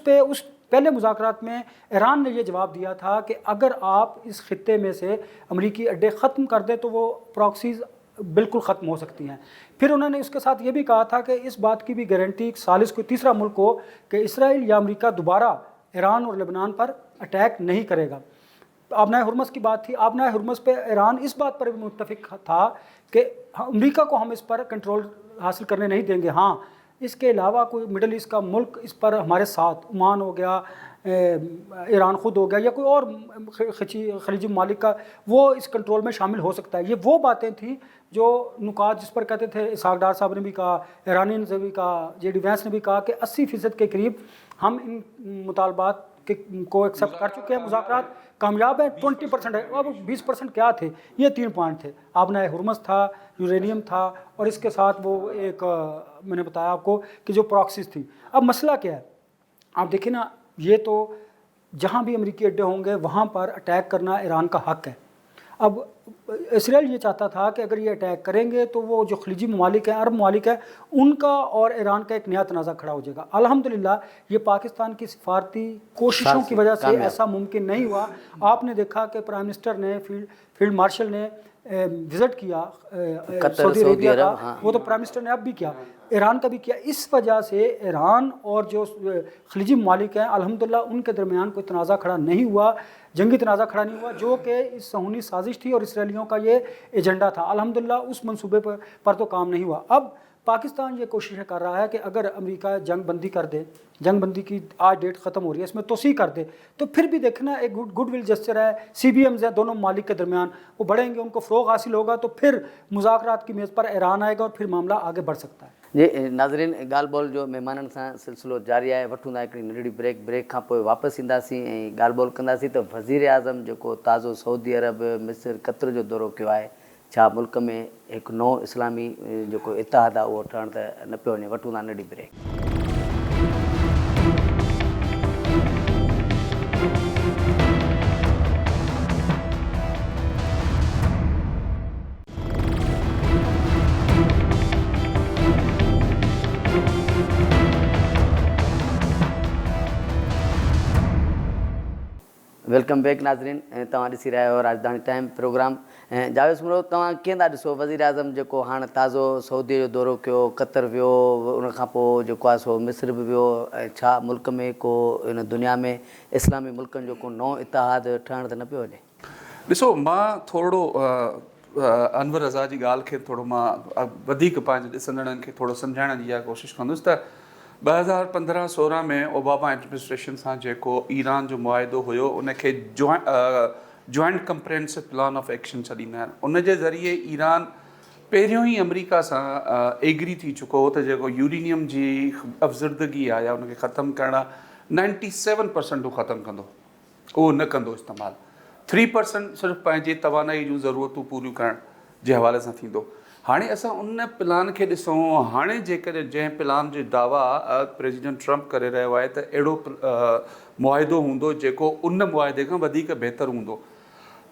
پہلے مذاکرات میں ایران نے یہ جواب دیا تھا کہ اگر آپ اس خطے میں سے امریکی اڈے ختم کر دیں تو وہ پراکسیز بالکل ختم ہو سکتی ہیں. پھر انہوں نے اس کے ساتھ یہ بھی کہا تھا کہ اس بات کی بھی گارنٹی سالس کوئی تیسرا ملک ہو کہ اسرائیل یا امریکہ دوبارہ ایران اور لبنان پر اٹیک نہیں کرے گا. آبنائے ہرمز کی بات تھی. آبنائے ہرمز پہ ایران اس بات پر بھی متفق تھا کہ امریکہ کو ہم اس پر کنٹرول حاصل کرنے نہیں دیں گے. ہاں اس کے علاوہ کوئی مڈل ایسٹ کا ملک اس پر ہمارے ساتھ, عمان ہو گیا, ईरान खुद हो गया या कोई और खलीजी ममालिक का, वो इस कंट्रोल में शामिल हो सकता है। ये वो बातें थी जो नुकात जिस पर कहते थे, इसहाक डार साहब ने भी कहा, ईरानी ने भी कहा, JD वैंस ने भी कहा कि 80% के करीब हम इन मुतालबात को एक्सेप्ट कर चुके हैं, मुज़ाकरात कामयाब है, 20% है। अब 20% क्या थे? ये 3 पॉइंट थे, आबनाए हुर्मस था, यूरेनियम था, और इसके साथ वो एक मैंने बताया आपको कि जो प्रॉक्सीज थी। अब मसला क्या है, आप देखिए ना, ये तो जहाँ भी अमेरिकी अड्डे होंगे वहाँ पर अटैक करना ईरान का हक है। अब इसराइल ये चाहता था कि अगर ये अटैक करेंगे तो वो जो खलीजी ममालिक हैं, अरब ममालिक हैं, उनका और ईरान का एक नया तनाज़ा खड़ा हो जाएगा। अल्हम्दुलिल्लाह ये पाकिस्तान की सिफारती कोशिशों की वजह से ऐसा मुमकिन नहीं हुआ। आपने देखा कि प्राइम मिनिस्टर ने, फील्ड मार्शल ने विज़िट किया सऊदी अरेबिया का, हाँ। वो तो प्राइम मिनिस्टर ने अब भी किया, ईरान का भी किया। इस वजह से ईरान और जो खलीजी ममालिक हैं, अल्हम्दुलिल्लाह उनके दरमियान कोई तनाज़ा खड़ा नहीं हुआ, जंगी तनाज़ा खड़ा नहीं हुआ, जो कि इस सहूनी साजिश थी और इसराइलियों का ये एजेंडा था। अल्हम्दुलिल्लाह उस मंसूबे पर तो काम नहीं हुआ। अब पाकिस्तान ये कोशिशें कर रहा है कि अगर अमेरिका जंग बंदी कर दे, जंग बंदी की आज डेट ख़त्म हो रही है, इसमें तोसी कर दे, तो फिर भी देखना एक गुड विल जेस्चर है, CBMs हैं दोनों ममालिक के दरमियान, वो बढ़ेंगे, उनको फ़रोग़ हासिल होगा, तो फिर मुज़ाकरात की मेज़ पर ईरान आएगा और फिर मामला आगे बढ़ सकता है। जी नाज़रीन, ॻाल्हि ॿोल जो महिमाननि सां सिलसिलो जारी आहे। वठूं था हिकिड़ी नंढड़ी ब्रेक खां पोइ वापसि ईंदासीं ऐं ॻाल्हि ॿोल कंदासीं त वज़ीर आज़म जेको ताज़ो सऊदी अरब, मिस्र, कतर जो दौरो कयो आहे, छा मुल्क में हिकु नओं इस्लामी जेको इतिहाद आहे उहो ठहण त न पियो वञे? वठूं था नंढड़ी ब्रेक। वेलकम बैक नाज़रीन, तव्हां ॾिसी रहिया आहियो राजधानी टाइम प्रोग्राम। ऐं जावेद मुरो, तव्हां कीअं था ॾिसो वज़ीर आज़म जेको हाणे ताज़ो सऊदी जो दौरो कयो, कतर वियो, उन खां पोइ जेको आहे सो मिस्र बि वियो, ऐं छा मुल्क में को इन दुनिया में इस्लामी मुल्कनि जो को नओं इतिहाद ठहण त न पियो वञे? ॾिसो, मां थोरो अनवर रज़ा जी ॻाल्हि खे थोरो मां वधीक पंहिंजे ॾिसंदड़नि खे थोरो सम्झाइण जी इहा कोशिशि कंदुसि त 2015-16 में ओबामा एडमिनिस्ट्रेशन सां जेको ईरान जो मुआहिदो हुयो, उनखे joint comprehensive plan of action छॾींदा आहिनि। उन जे ज़रिए ईरान पहिरियों ई अमेरिका सां एग्री थी चुको हो त जेको यूरेनियम जी अफ़ज़रदगी आहे या उनखे ख़तमु करणु 97% हू ख़तमु कंदो, उहो न कंदो इस्तेमालु। 3% सिर्फ़ु पंहिंजे तवानाई जूं ज़रूरतूं पूरियूं करण जे हवाले सां थींदो। हाणे असां उन प्लान खे ॾिसूं, हाणे जेकॾहिं जंहिं प्लान जो दावा प्रेसिडेंट ट्रम्प करे रहियो आहे त अहिड़ो मुआहिदो हूंदो जेको उन मुआहिदे खां वधीक बहितरु हूंदो।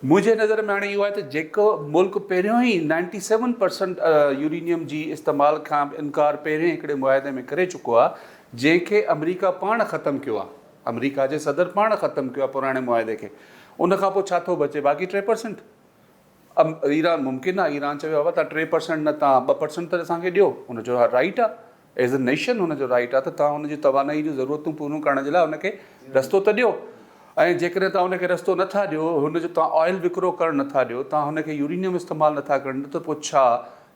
मुंहिंजे नज़र में हाणे इहो आहे त जेको मुल्क पहिरियों ई 97% यूरेनियम जी इस्तेमालु खां इनकार पहिरियों हिकिड़े मुआहिदे में करे चुको आहे, जंहिंखे अमेरिका पाण ख़तमु कयो आहे, अमेरिका जे सदर पाण ख़तमु कयो आहे पुराणे मुआहिदे खे। उन खां पोइ छा थो बचे? बाक़ी 3%। ईरान मुमकिन आहे, ईरान चयो आहे तव्हां 3% न, तव्हां 2% त असांखे ॾियो, हुनजो राइट आहे, एज़ अ नेशन हुनजो राइट आहे त तव्हां हुनजी तवानाई जूं ज़रूरतूं पूरियूं करण जे लाइ हुनखे रस्तो त ॾियो। ऐं जेकॾहिं तव्हां हुनखे रस्तो नथा ॾियो, हुनजो तव्हां ऑयल विकिरो करणु नथा ॾियो, तव्हां हुनखे यूरेनियम इस्तेमालु नथा करणु, त पोइ छा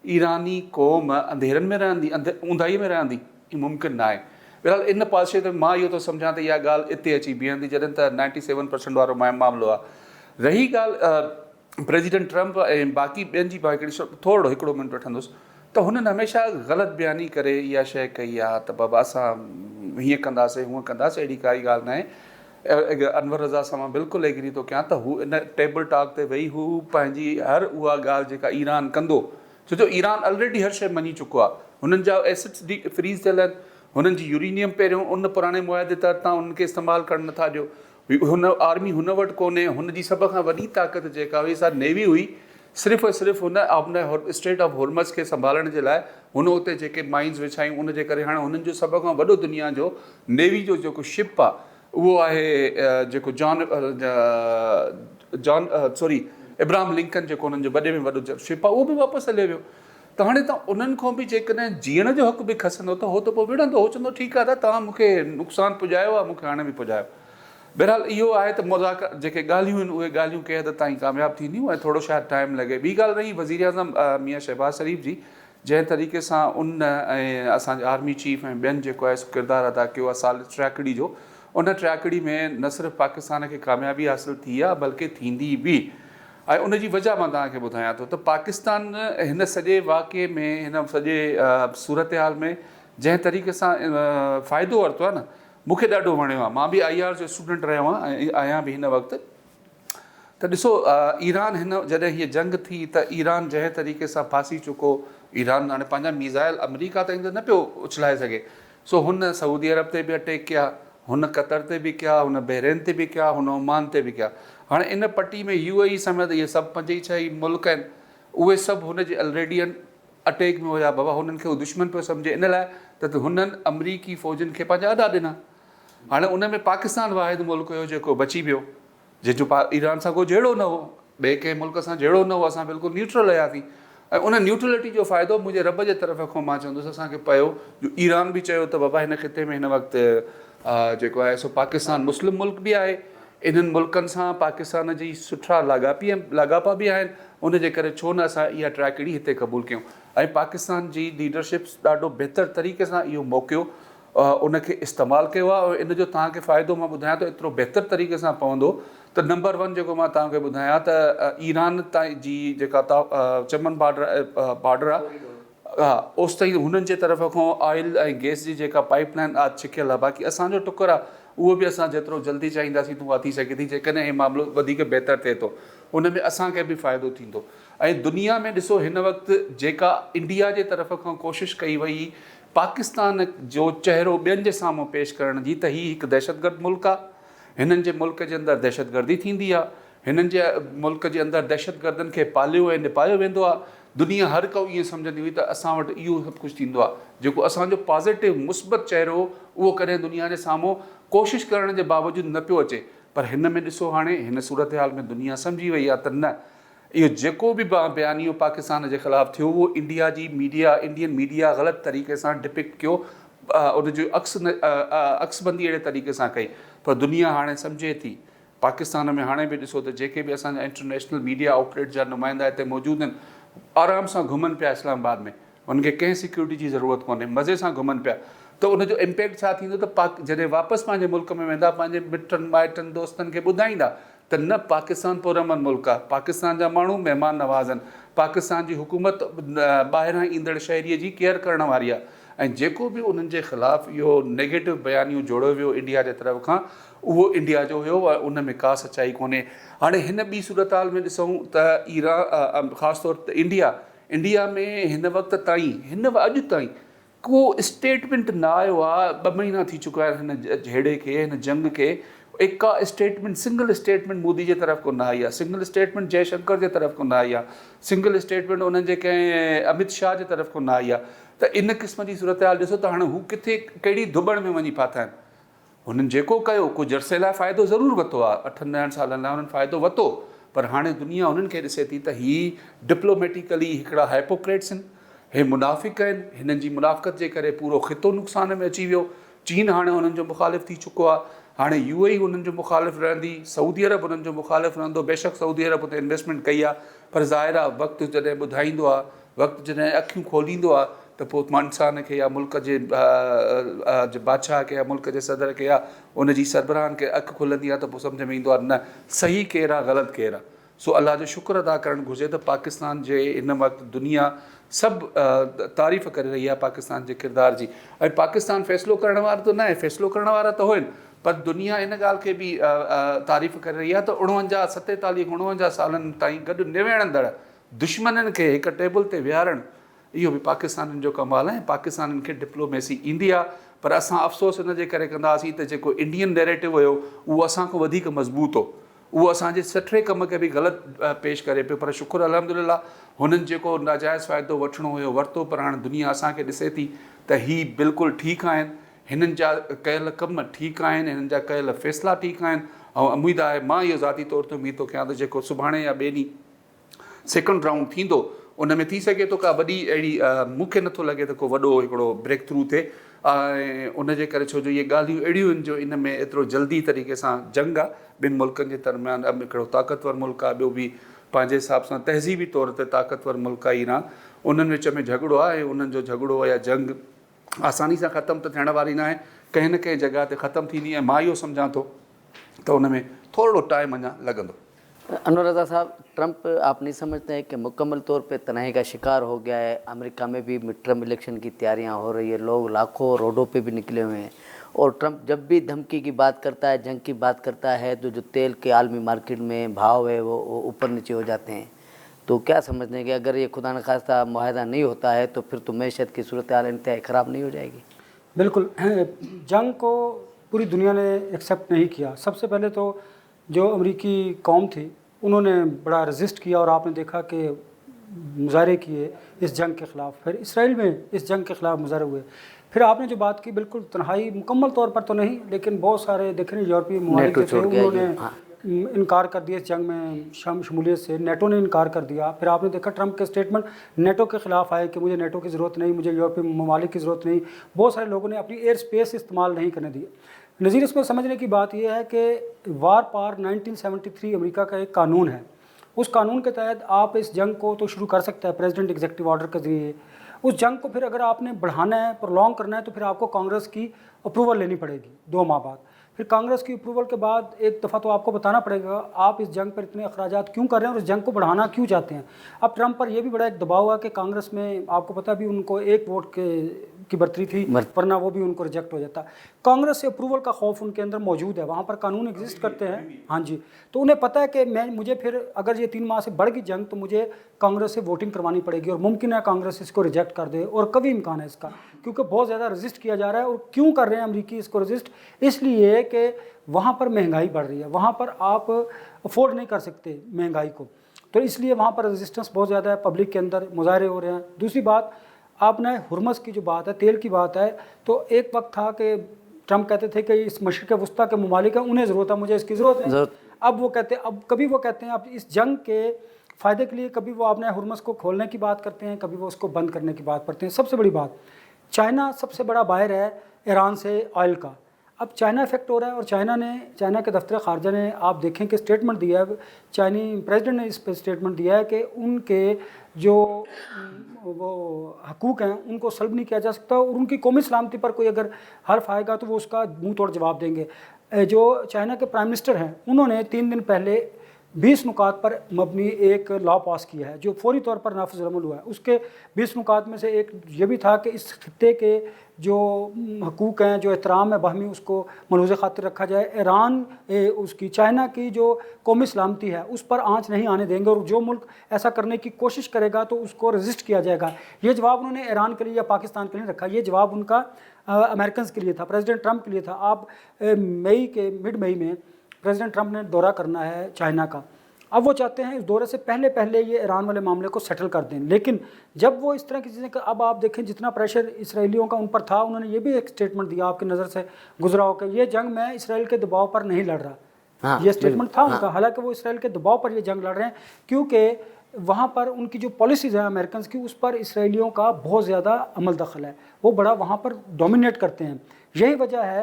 ईरानी क़ौम अंधेरनि में रहंदी, ऊंदाईअ में रहंदी? हीअ मुमकिन न आहे। बहरहाल इन पासे त मां इहो थो सम्झां त इहा ॻाल्हि हिते अची बीहंदी, जॾहिं त 97% वारो मामिलो आहे। रही ॻाल्हि प्रेसिडेंट ट्रम्प ऐं बाक़ी ॿियनि जी हिकिड़ी हिकिड़ो मिनट वठंदुसि, त हुननि हमेशह ग़लति बयानी करे इहा शइ कई आहे त बाबा असां हीअं कंदासीं, हूअं कंदासीं। अहिड़ी काई ॻाल्हि न आहे। अनवर रज़ा सां मां बिल्कुलु एग्री थो कयां त हू इन टेबल टॉक ते वेही हू पंहिंजी हर उहा ॻाल्हि जेका ईरान कंदो, छो जो ईरान ऑलरेडी हर शइ मञी चुको आहे, हुननि जा एसेट्स फ्रीज़ थियल आहिनि, हुननि जी यूरेनियम पहिरियों उन पुराणे मुआहिदे तहत तव्हां उनखे इस्तेमालु करणु नथा ॾियो, हुन आर्मी हुन वटि कोन्हे, हुनजी सभ खां वॾी ताक़त जेका हुई सा नेवी हुई, सिर्फ़ु ऐं सिर्फ़ु हुन अपने स्ट्रेट ऑफ हॉर्मज़ खे संभालण जे लाइ हुन उते जेके माइन्स विछायूं, उन जे करे हाणे हुननि जो सभ खां वॾो दुनिया जो नेवी जो जेको शिप आहे उहो आहे जेको इब्राहिम लिंकन जेको हुननि जो वॾे में वॾो शिप आहे, उहो बि वापसि हलियो वियो। त हाणे तव्हां उन्हनि खां बि जेकॾहिं जीअण जो हक़ बि खसंदो त हो त पोइ विढ़ंदो, हो चवंदो ठीकु आहे त तव्हां मूंखे नुक़सानु पुॼायो आहे, मूंखे हाणे बि पुॼायो। बहरहाल इहो आहे त मुज़ाकर जेके ॻाल्हियूं आहिनि उहे ॻाल्हियूं कंहिं हद ताईं कामयाबु थींदियूं ऐं थोरो शायदि टाइम लॻे। ॿी ॻाल्हि रही वज़ीर आज़म मियां शहबाज़ शरीफ़ जी, जंहिं तरीक़े सां उन ऐं असांजे आर्मी चीफ ऐं ॿियनि जेको आहे किरदारु अदा कयो आहे साल ट्रैकड़ी जो, उन ट्रैकड़ी में न सिर्फ़ु पाकिस्तान खे कामयाबी हासिल थी आहे बल्कि थींदी बि। ऐं उनजी वजह मां तव्हांखे ॿुधायां थो त पाकिस्तान हिन सॼे वाक़े में, हिन सॼे सूरत हाल में जंहिं तरीक़े सां फ़ाइदो वरितो आहे न, मूंखे ॾाढो वणियो आहे। मां बि IR जो स्टूडेंट रहियो आहियां ऐं आहियां बि हिन वक़्तु। त ॾिसो, ईरान हिन जॾहिं हीअ जंग थी त ईरान जंहिं तरीक़े सां फासी चुको, ईरान हाणे पंहिंजा मिज़ाइल अमेरिका ताईं त न पियो उछलाए सघे, सो हुन सऊदी अरब ते बि अटैक कया, हुन कतर ते बि कया, हुन बहरेन ते बि कया, हुन ओमान ते बि कया। हाणे इन पट्टी में UAE समेत इहे सभु 5 ई 6 मुल्क आहिनि, उहे सभु हुनजे ऑलरेडी अटैक में हुया। बाबा हुननि खे उहो दुश्मन पियो सम्झे, इन लाइ त हुननि अमरीकी फ़ौजनि खे पंहिंजा अॾा ॾिना। हाणे उन में पाकिस्तान वाहिद मुल्क हुयो जेको बची पियो, जंहिंजो ईरान सां को जहिड़ो न हो, ॿिए कंहिं मुल्क सां जहिड़ो न हो, असां बिल्कुलु न्यूट्रल रहियासीं। ऐं उन न्यूट्रलिटी जो फ़ाइदो मुंहिंजे रब जे तरफ़ खां मां चवंदुसि असांखे पियो, जो ईरान बि चयो त बाबा हिन ख़िते में हिन वक़्तु जेको आहे सो पाकिस्तान मुस्लिम मुल्क बि आहे, इन्हनि मुल्कनि सां पाकिस्तान जी सुठा लाॻापा बि आहिनि, उनजे करे छो न असां इहा ट्रैकड़ी हिते क़बूलु कयूं। ऐं पाकिस्तान जी लीडरशिप ॾाढो बहितर तरीक़े सां इहो मौक़ो उनखे इस्तेमालु कयो आहे। ऐं इन जो तव्हांखे फ़ाइदो मां ॿुधायां थो एतिरो बहितर तरीक़े सां पवंदो त नंबर 1 जेको मां तव्हांखे ॿुधायां त ईरान ताईं जी जेका चमन बॉर्डर आहे, हा, ओसि ताईं हुननि जे तरफ़ खां ऑयल ऐं गैस जी जेका पाइपलाइन आहे छिकियल आहे। बाक़ी असांजो टुकुर आहे उहो बि असां जेतिरो जल्दी चाहींदासीं त उहा थी सघे थी, जेकॾहिं इहो मामिलो वधीक बहितर थिए थो, उन में असांखे बि फ़ाइदो थींदो। ऐं दुनिया में ॾिसो हिन वक़्तु जेका इंडिया जे तरफ़ खां कोशिशि कई वई पाकिस्तान जो चहिरो ॿियनि जे साम्हूं पेश करण जी, त हीउ हिकु दहशतगर्द मुल्क आहे, हिननि जे मुल्क जे अंदरि दहशतगर्दी थींदी आहे, हिननि जे मुल्क जे अंदरि दहशतगर्दनि खे पालियो ऐं निपायो वेंदो आहे। दुनिया हर को ईअं सम्झंदी हुई त असां वटि इहो सभु कुझु थींदो आहे, जेको असांजो पॉज़िटिव मुस्बत चहिरो उहो कॾहिं दुनिया जे साम्हूं कोशिशि करण जे बावजूदि न पियो अचे। पर हिन में ॾिसो, हाणे हिन सूरत हाल में दुनिया सम्झी वई आहे त न, इहो जेको बि बयानियो पाकिस्तान जे ख़िलाफ़ु थियो उहो इंडियन मीडिया ग़लति तरीक़े सां डिपिक्ट कयो, उनजो अक्सबंदी अहिड़े तरीक़े सां कई। पर दुनिया हाणे सम्झे थी, पाकिस्तान में हाणे बि ॾिसो त जेके बि असांजा इंटरनेशनल मीडिया आउटलेट जा नुमाइंदा हिते मौजूदु आहिनि, आराम सां घुमनि पिया इस्लामाबाद में, हुनखे कंहिं सिक्योरिटी जी ज़रूरत कोन्हे, मज़े सां घुमनि पिया। त उनजो इम्पैक्ट छा थींदो त जॾहिं वापसि पंहिंजे मुल्क में वेंदा, पंहिंजे मिटनि माइटनि दोस्तनि खे ॿुधाईंदा त न, पाकिस्तान पुरअमन मुल्क आहे, पाकिस्तान जा माण्हू महिमान नवाज़ आहिनि, पाकिस्तान जी हुकूमत ॿाहिरां ईंदड़ शहरीअ जी केयर करण वारी आहे। ऐं जेको बि उन्हनि जे ख़िलाफ़ु इहो नेगेटिव बयानियूं जोड़ियो वियो इंडिया जे तरफ़ खां, उहो इंडिया जो हुयो, उन में का सचाई कोन्हे। हाणे हिन ॿी सूरत हाल में ॾिसूं त ईरान, ख़ासि तौर ते इंडिया में हिन वक़्त ताईं, अॼु ताईं को स्टेटमेंट न आयो आहे। 2 महीना थी चुका आहिनि हिन झेड़े खे, हिन जंग खे, का स्टेटमेंट, सिंगल स्टेटमेंट मोदी जे तरफ़ को न आई आहे, सिंगल स्टेटमेंट जयशंकर जे तरफ़ को न आई आहे, सिंगल स्टेटमेंट उन्हनि जे कंहिं अमित शाह जे तरफ़ को न आई आहे। त इन क़िस्म जी सूरत हाल ॾिसो त हाणे हू किथे कहिड़ी दुबड़ में वञी फाथा आहिनि। हुननि जेको कयो, कुझु अरसे लाइ फ़ाइदो ज़रूरु वरितो आहे, 8-9 सालनि लाइ हुननि फ़ाइदो वरितो, पर हाणे दुनिया उन्हनि खे ॾिसे थी त हीअ डिप्लोमेटिकली हिकिड़ा हाइपोक्रेट्स आहिनि, हे मुनाफ़िक़ आहिनि, हिननि जी मुनाफ़िक़त जे करे पूरो ख़ितो नुक़सान में अची वियो। चीन हाणे हुननि जो मुखालिफ़ थी चुको आहे, हाणे UAE हुननि जो मुखालिफ़ रहंदी, सऊदी अरब हुननि जो मुखालिफ़ रहंदो। बेशक सऊदी अरब हुते इन्वेस्टमेंट कई आहे, पर ज़ाहिर आहे वक़्तु जॾहिं ॿुधाईंदो आहे, वक़्तु जॾहिं अखियूं खोलींदो आहे, त पोइ इंसान खे या मुल्क जे बादशाह खे या मुल्क जे सदर खे या उनजी सरबराहनि खे अखि खुलंदी आहे, त पोइ सम्झ में ईंदो आहे न, सही केरु आहे, ग़लति केरु आहे। सो अलाह जो शुक्र अदा करणु घुरिजे त पाकिस्तान जे इन वक़्तु दुनिया सभु तारीफ़ करे रही आहे पाकिस्तान जे किरदार जी। ऐं पाकिस्तान फ़ैसिलो करण वारो त न आहे, फ़ैसिलो करण वारा त हुअनि, पर दुनिया इन ॻाल्हि खे बि तारीफ़ करे रही आहे त 47-49 सालनि ताईं गॾु निवेड़ंदड़ दुश्मननि खे हिकु टेबल ते विहारणु, इहो बि पाकिस्ताननि जो कमाल आहे। पाकिस्ताननि खे डिप्लोमेसी ईंदी आहे, पर असां अफ़सोस इन जे करे कंदासीं त जेको इंडियन नैरेटिव हुयो उहो असांखां वधीक मज़बूत हो, उहो असांजे सठे कम खे बि ग़लति पेश करे पियो। पर शुक्र अल्हम्दुलिल्लाह हुननि जेको नाजाइज़ फ़ाइदो वठिणो हुयो वरितो, पर हाणे दुनिया असांखे ॾिसे थी त हीअ बिल्कुलु ठीकु आहिनि, हिननि जा कयल कम ठीकु आहिनि, हिननि जा कयल फ़ैसिला ठीकु आहिनि। ऐं उमेदु आहे, मां इहो ज़ाती तौर ते उमेदु थो कयां त जेको सुभाणे या ॿिए ॾींहुं सेकेंड राउंड थींदो, उन में थी सघे थो का वॾी अहिड़ी, मूंखे नथो लॻे त को वॾो हिकिड़ो ब्रेक थ्रू थिए। ऐं उनजे करे छो जो इहे ॻाल्हियूं अहिड़ियूं आहिनि जो इन में एतिरो जल्दी तरीक़े सां जंग आहे ॿिनि मुल्कनि जे दरमियान। हिकिड़ो ताक़तवर मुल्क आहे, ॿियो बि पंहिंजे हिसाब सां तहज़ीबी तौर ते ताक़तवर मुल्क आहे ईरान। उन्हनि विच में झगड़ो आहे, ऐं उन्हनि जो झगड़ो या जंग आसानी सां ख़तमु त थियण वारी न आहे। कंहिं न कंहिं जॻह ते ख़तमु थींदी ऐं मां इहो सम्झां थो त उन में थोरो टाइम अञा लॻंदो। अनवर रज़ा साहब, ट्रंप आप नहीं समझते हैं कि मुकम्मल तौर पे तनाई का शिकार हो गया है? अमेरिका में भी मिड टर्म इलेक्शन की तैयारियां हो रही है, लोग लाखों रोडों पे भी निकले हुए हैं, और ट्रंप जब भी धमकी की बात करता है, जंग की बात करता है, तो जो तेल के आलमी मार्केट में भाव है वो ऊपर नीचे हो जाते हैं। तो क्या समझते हैं कि अगर ये खुदा न खास्ता मुआहदा नहीं होता है तो फिर तो मैशत की सूरत हाल इंतहाई ख़राब नहीं हो जाएगी? बिल्कुल, जंग को पूरी दुनिया ने एक्सेप्ट नहीं किया। सबसे पहले तो जो अमेरिकी कौम थी उन्होंने बड़ा रेजिस्ट किया, और आपने देखा कि मुजाहरे किए इस जंग के ख़िलाफ़, फिर इसराइल में इस जंग के ख़िलाफ़ मुजाहरे हुए। फिर आपने जो बात की, बिल्कुल तन्हाई मुकम्मल तौर पर तो नहीं, लेकिन बहुत सारे देख रहे यूरोपीय ममालिक थे, उन्होंने इनकार कर दिया इस जंग में शमूलियत से। नेटो ने इनकार कर दिया। फिर आपने देखा ट्रंप के स्टेटमेंट नेटो के ख़िलाफ़ आए कि मुझे नेटो की ज़रूरत नहीं, मुझे यूरोपीय ममालिक की ज़रूरत नहीं। बहुत सारे लोगों ने अपनी एयर स्पेस इस्तेमाल नहीं करने दी। नज़ीर, इसमें समझने की बात यह है कि वार पार 1973 अमेरिका का एक कानून है। उस कानून के तहत आप इस जंग को तो शुरू कर सकते हैं प्रेसिडेंट एग्जीक्यूटिव ऑर्डर के ज़रिए। उस जंग को फिर अगर आपने बढ़ाना है, प्रोलॉन्ग करना है, तो फिर आपको कांग्रेस की अप्रूवल लेनी पड़ेगी 2 माह बाद। फिर कांग्रेस की अप्रूवल के बाद एक दफ़ा तो आपको बताना पड़ेगा आप इस जंग पर इतने अखराजात क्यों कर रहे हैं और इस जंग को बढ़ाना क्यों चाहते हैं। अब ट्रंप पर यह भी बड़ा एक दबाव है कि कांग्रेस में आपको पता भी उनको 1 वोट की बर्तरी थी, वरना वो भी उनको रिजेक्ट हो जाता। कांग्रेस से अप्रूवल का खौफ उनके अंदर मौजूद है, वहाँ पर कानून एग्जिस्ट करते हैं। हाँ जी, तो उन्हें पता है कि मुझे फिर अगर ये 3 माह से बढ़ गई जंग तो मुझे कांग्रेस से वोटिंग करवानी पड़ेगी, और मुमकिन है कांग्रेस इसको रिजेक्ट कर दे, और कभी इम्कान है इसका, क्योंकि बहुत ज़्यादा रजिस्ट किया जा रहा है। और क्यों कर रहे हैं अमरीकी इसको रजिस्ट? इसलिए कि वहाँ पर महंगाई बढ़ रही है, वहाँ पर आप अफोर्ड नहीं कर सकते महंगाई को, तो इसलिए वहाँ पर रेजिस्टेंस बहुत ज़्यादा है, पब्लिक के अंदर मुजाहरे हो रहे हैं। दूसरी बात, आपने हुर्मस की जो बात है, तेल की बात है, तो एक वक्त था कि ट्रंप कहते थे कि इस मशरिक़ वस्ता के ममालिक हैं, उन्हें ज़रूरत है, मुझे इसकी ज़रूरत है। अब वो कहते हैं, अब कभी वो कहते हैं अब इस जंग के फ़ायदे के लिए, कभी वो आपने हुर्मस को खोलने की बात करते हैं, कभी वो उसको बंद करने की बात करते हैं। सबसे बड़ी बात, चाइना सबसे बड़ा बायर है ईरान से ऑयल का। अब चाइना इफेक्ट हो रहा है, और चाइना के दफ्तर ख़ारजा ने आप देखें कि स्टेटमेंट दिया है, चाइनी प्रेसिडेंट ने इस पर स्टेटमेंट दिया है कि उनके जो वो हकूक़ हैं उनको सल्ब नहीं किया जा सकता, और उनकी कौमी सलामती पर कोई अगर हर्फ आएगा तो वो उसका मुँह तोड़ जवाब देंगे। जो चाइना के प्राइम मिनिस्टर हैं उन्होंने 3 दिन पहले 20 नुकात पर मबनी एक लॉ पास किया है जो फौरी तौर पर नाफिज़ अमल हुआ है। उसके 20 नुकात में से एक ये भी था कि इस खित्ते के जो हकूक़ हैं, जो एहतराम है बाहमी, उसको मलूज़ खातिर रखा जाए। ईरान उसकी चाइना की जो कौमी सलामती है उस पर आँच नहीं आने देंगे, और जो मुल्क ऐसा करने की कोशिश करेगा तो उसको रजिस्ट किया जाएगा। ये जवाब उन्होंने ईरान के लिए या पाकिस्तान के लिए रखा, ये जवाब उनका अमेरिकन के लिए था, प्रेसिडेंट ट्रंप के लिए था। आप मिड मई में प्रेसिडेंट ट्रंप ने दौरा करना है चाइना का। अब वो चाहते हैं इस दौरे से पहले ये ईरान वाले मामले को सेटल कर दें, लेकिन जब वो इस तरह की चीज़ें, अब आप देखें जितना प्रेशर इसराइलियों का उन पर था, उन्होंने ये भी एक स्टेटमेंट दिया, आपकी नज़र से गुजरा हो कि ये जंग मैं इसराइल के दबाव पर नहीं लड़ रहा। हाँ, ये स्टेटमेंट था उनका। हालांकि वो इसराइल के दबाव पर ये जंग लड़ रहे हैं, क्योंकि वहाँ पर उनकी जो पॉलिसीज़ हैं अमेरिकन की, उस पर इसराइलियों का बहुत ज़्यादा अमल दखल है, वो बड़ा वहाँ पर डोमिनेट करते हैं। यही वजह है